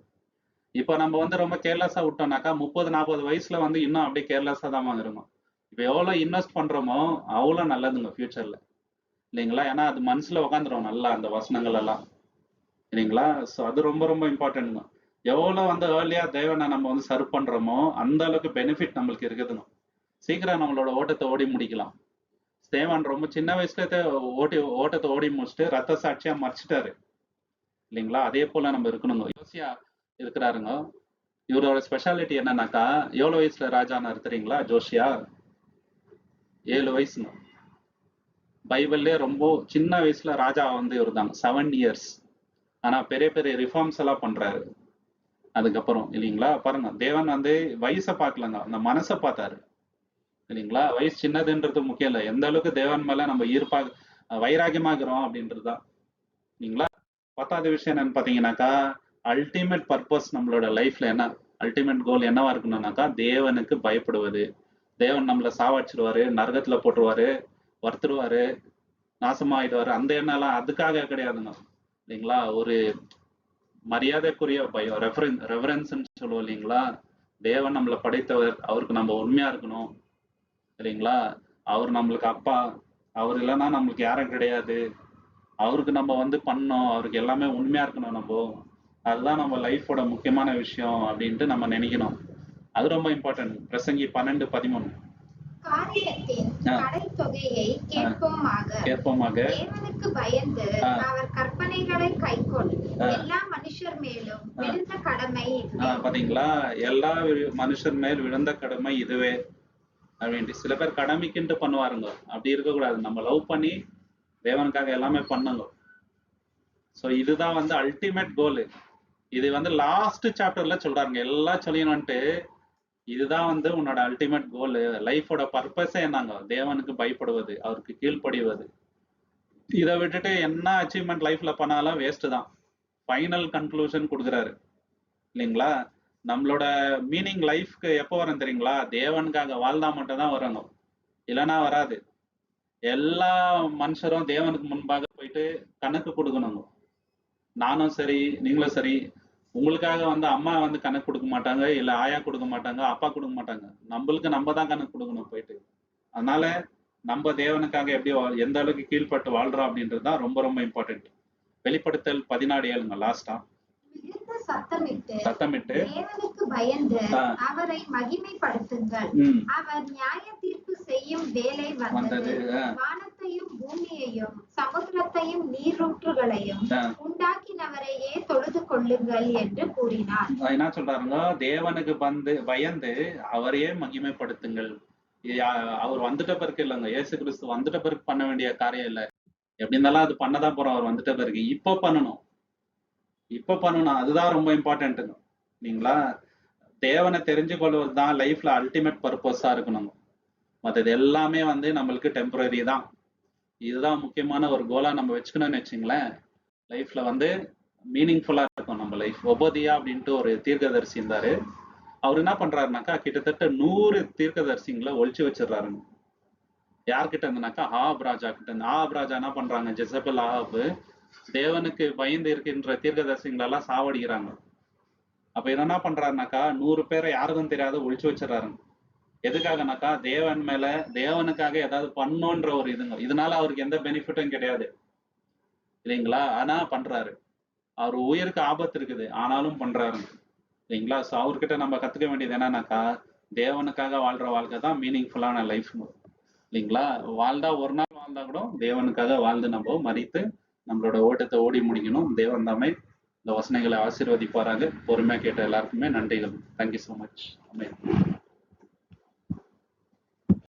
இப்போ நம்ம வந்து ரொம்ப கேர்லெஸ்ஸா விட்டோம்னாக்கா 30-40 வயசுல வந்து இன்னும் அப்படியே கேர்லெஸ்ஸா தான் இருக்கும். இப்போ எவ்வளவு இன்வெஸ்ட் பண்றோமோ அவ்வளோ நல்லதுங்க ஃபியூச்சர்ல இல்லைங்களா. ஏன்னா அது மனசுல உட்காந்துரும் நல்லா அந்த வசனங்கள் எல்லாம் இல்லைங்களா. ஸோ அது ரொம்ப ரொம்ப இம்பார்ட்டன்ட்ங்க. எவ்வளவு வந்து ஏர்லியா தேவனை நம்ம வந்து சர்வ் பண்றோமோ அந்த அளவுக்கு பெனிஃபிட் நம்மளுக்கு இருக்குதுங்க. சீக்கிரம் நம்மளோட ஓட்டத்தை ஓடி முடிக்கலாம். தேவன் ரொம்ப சின்ன வயசுல ஓட்டத்தை ஓடி முடிச்சுட்டு ரத்த சாட்சியா மறைச்சிட்டாரு இல்லைங்களா? அதே போல நம்ம இருக்கணுங்க. யோசியா இருக்கிறாருங்க. இவரோட ஸ்பெஷாலிட்டி என்னன்னாக்கா, எவ்வளவு வயசுல ராஜானாரு தெரியுங்களா? ஜோசியா 7 வயசுங்க. பைபிள்லயே ரொம்ப சின்ன வயசுல ராஜா வந்து இவர்தாங்க. 7 இயர்ஸ். ஆனா பெரிய பெரிய ரிஃபார்ம்ஸ் எல்லாம் பண்றாரு அதுக்கப்புறம், இல்லைங்களா? பாருங்க, தேவன் வந்து வயசை பார்க்கலங்க, அந்த மனசை பார்த்தாரு, இல்லைங்களா? வயசு சின்னதுன்றது முக்கியம் இல்லை, எந்த அளவுக்கு தேவன் மேல நம்ம ஈர்ப்பா வைராகியமாகிறோம் அப்படின்றதுதான், இல்லைங்களா? 10வது விஷயம் என்னன்னு பாத்தீங்கன்னாக்கா, அல்டிமேட் பர்பஸ் நம்மளோட லைஃப்ல என்ன, அல்டிமேட் கோல் என்னவா இருக்கணும்னாக்கா, தேவனுக்கு பயப்படுவது. தேவன் நம்மள சாவடிச்சிருவாரு, நரகத்துல போட்டுருவாரு, வறுத்துருவாரு, நாசமாயிடுவாரு, அந்த எண்ணம் எல்லாம் அதுக்காக கிடையாதுங்க, இல்லைங்களா? ஒரு மரியாதைக்குரிய பயம், ரெஃபரன்ஸ்ன்னு சொல்லுவோம், இல்லைங்களா? தேவன் நம்மளை படைத்தவர், அவருக்கு நம்ம உண்மையா இருக்கணும், இல்லைங்களா? அவர் நம்மளுக்கு அப்பா, அவர் இல்லைன்னா நம்மளுக்கு யாரும் கிடையாது, அவருக்கு நம்ம வந்து பண்ணோம், அவருக்கு எல்லாமே உண்மையா இருக்கணும் நம்ம, அதுதான் நம்ம லைஃபோட முக்கியமான விஷயம் அப்படின்ட்டு நம்ம நினைக்கணும். அது ரொம்ப இம்பார்ட்டன்ட். பிரசங்கி 12:13. காரியத்தின் ஆ. கடைத்தொகையை கேட்போமாக. தேவனுக்கு பயந்து அவர் கற்பனைகளை கைக்கொண்டு எல்லா மனுஷர் மேலும் விழுந்த கடமை இதுவே. பாத்தீங்களா? எல்லா மனுஷர் மேல் விழுந்த கடமை இதுவே அப்படின்ட்டு. சில பேர் கடமைக்குன்ட்டு பண்ணுவாருங்க, அப்படி இருக்கக்கூடாது. நம்ம லவ் பண்ணி தேவனுக்காக எல்லாமே பண்ணுங்க. ஸோ இதுதான் வந்து அல்டிமேட் கோல். இது வந்து லாஸ்ட் சாப்டர்ல சொல்றாங்க, எல்லாம் சொல்லிடணும்ட்டு. இதுதான் வந்து உன்னோட அல்டிமேட் கோல், லைஃபோட பர்பஸே என்னங்க, தேவனுக்கு பயப்படுவது, அவருக்கு கீழ்ப்படிவது. இதை விட்டுட்டு என்ன அச்சீவ்மெண்ட் லைஃப்ல பண்ணாலும் வேஸ்ட் தான். ஃபைனல் கன்க்ளூஷன் கொடுக்குறாரு, இல்லைங்களா? நம்மளோட மீனிங் லைஃப்க்கு எப்போ வரும் தெரியுங்களா? தேவனுக்காக வாழ்ந்தா மட்டும் தான் வரணும், இல்லைன்னா வராது. எல்லா மனுஷரும் தேவனுக்கு முன்பாக போயிட்டு கணக்கு கொடுக்கணுங்க. நானும் சரி, நீங்களும் சரி. உங்களுக்காக வந்து அம்மா வந்து கணக்கு கொடுக்க மாட்டாங்க, இல்ல ஆயா கொடுக்க மாட்டாங்க, அப்பா கொடுக்க மாட்டாங்க. நம்மளுக்கு நம்ம தான் கணக்கு கொடுக்கணும் போயிட்டு. அதனால நம்ம தேவனுக்காக எப்படி எந்த அளவுக்கு கீழ்பட்டு வாழ்றோம் அப்படின்றது தான் ரொம்ப ரொம்ப இம்பார்ட்டன்ட். வெளிப்படுத்தல் 14:7 லாஸ்டா. மிகுந்த சத்தமிட்டு தேவனுக்கு ஆ. பயந்து அவரை மகிமைப்படுத்துங்கள். அவர் நியாய தீர்ப்பு செய்யும் வேலை வந்தது. வானத்தையும் பூமியையும் சமுத்திரத்தையும் நீரூற்றுகளையும் உண்டாக்கினவரையே தொழுது கொள்ளுங்கள் என்று கூறினார். என்ன சொல்றாருங்க? தேவனுக்கு பயந்து அவரையே மகிமைப்படுத்துங்கள். அவர் வந்துட்ட பிறகு இல்லைங்க, இயேசு கிறிஸ்து வந்துட்ட பிறகு பண்ண வேண்டிய காரியம் இல்லை. எப்படி இருந்தாலும் அது பண்ணதான் போறோம், அவர் வந்துட்ட பிறகு. இப்ப பண்ணணும், அதுதான் ரொம்ப இம்பார்ட்டன்ட்டுங்க, இல்லைங்களா? தேவனை தெரிஞ்சு கொள்வது தான் லைஃப்ல அல்டிமேட் பர்பஸா இருக்கணும். மற்றது எல்லாமே வந்து நம்மளுக்கு டெம்பரரி தான். இதுதான் முக்கியமான ஒரு கோலா நம்ம வச்சுக்கணும்னு வச்சுங்களேன், லைஃப்ல வந்து மீனிங்ஃபுல்லா இருக்கும் நம்ம லைஃப். ஒபதியா அப்படின்ட்டு ஒரு தீர்க்கதரிசி இருந்தாரு. அவர் என்ன பண்றாருனாக்கா, கிட்டத்தட்ட 100 தீர்க்கதரிசிங்களை ஒழிச்சு வச்சிடறாருங்க. யார்கிட்ட இருந்துனாக்கா, ஆஹாப் ராஜா கிட்ட இருந்து. ஆஹாப் ராஜா என்ன பண்றாங்க, ஜெசபெல் ஆஹாப் தேவனுக்கு பயந்து இருக்கின்ற தீர்க்கதரிசிகளை எல்லாம் சாவடிக்கிறாங்க. அப்ப என்ன பண்றாருனாக்கா, 100 பேரை யாருக்கும் தெரியாத ஒழிச்சு வச்சிடறாருங்க. எதுக்காகனாக்கா, தேவன் மேல தேவனுக்காக ஏதாவது பண்ணோன்ற ஒரு இதுங்க. இதனால அவருக்கு எந்த பெனிஃபிட்டும் கிடையாது, இல்லைங்களா? ஆனா பண்றாரு. அவர் உயிருக்கு ஆபத்து இருக்குது, ஆனாலும் பண்றாரு, இல்லைங்களா? ஸோ அவர்கிட்ட நம்ம கத்துக்க வேண்டியது என்னன்னாக்கா, தேவனுக்காக வாழ்ற வாழ்க்கை தான் மீனிங்ஃபுல்லான லைஃப், இல்லைங்களா? வாழ்ந்தா ஒரு நாள் வாழ்ந்தா கூட தேவனுக்காக வாழ்ந்து நம்ம மறித்து நம்மளோட ஓட்டத்தை ஓடி முடிக்கணும். தேவன் தாமே இந்த வசனங்களை ஆசீர்வதிப்பாராக. பொறுமையா கேட்ட எல்லாருக்குமே நன்றிகள். Thank you so much.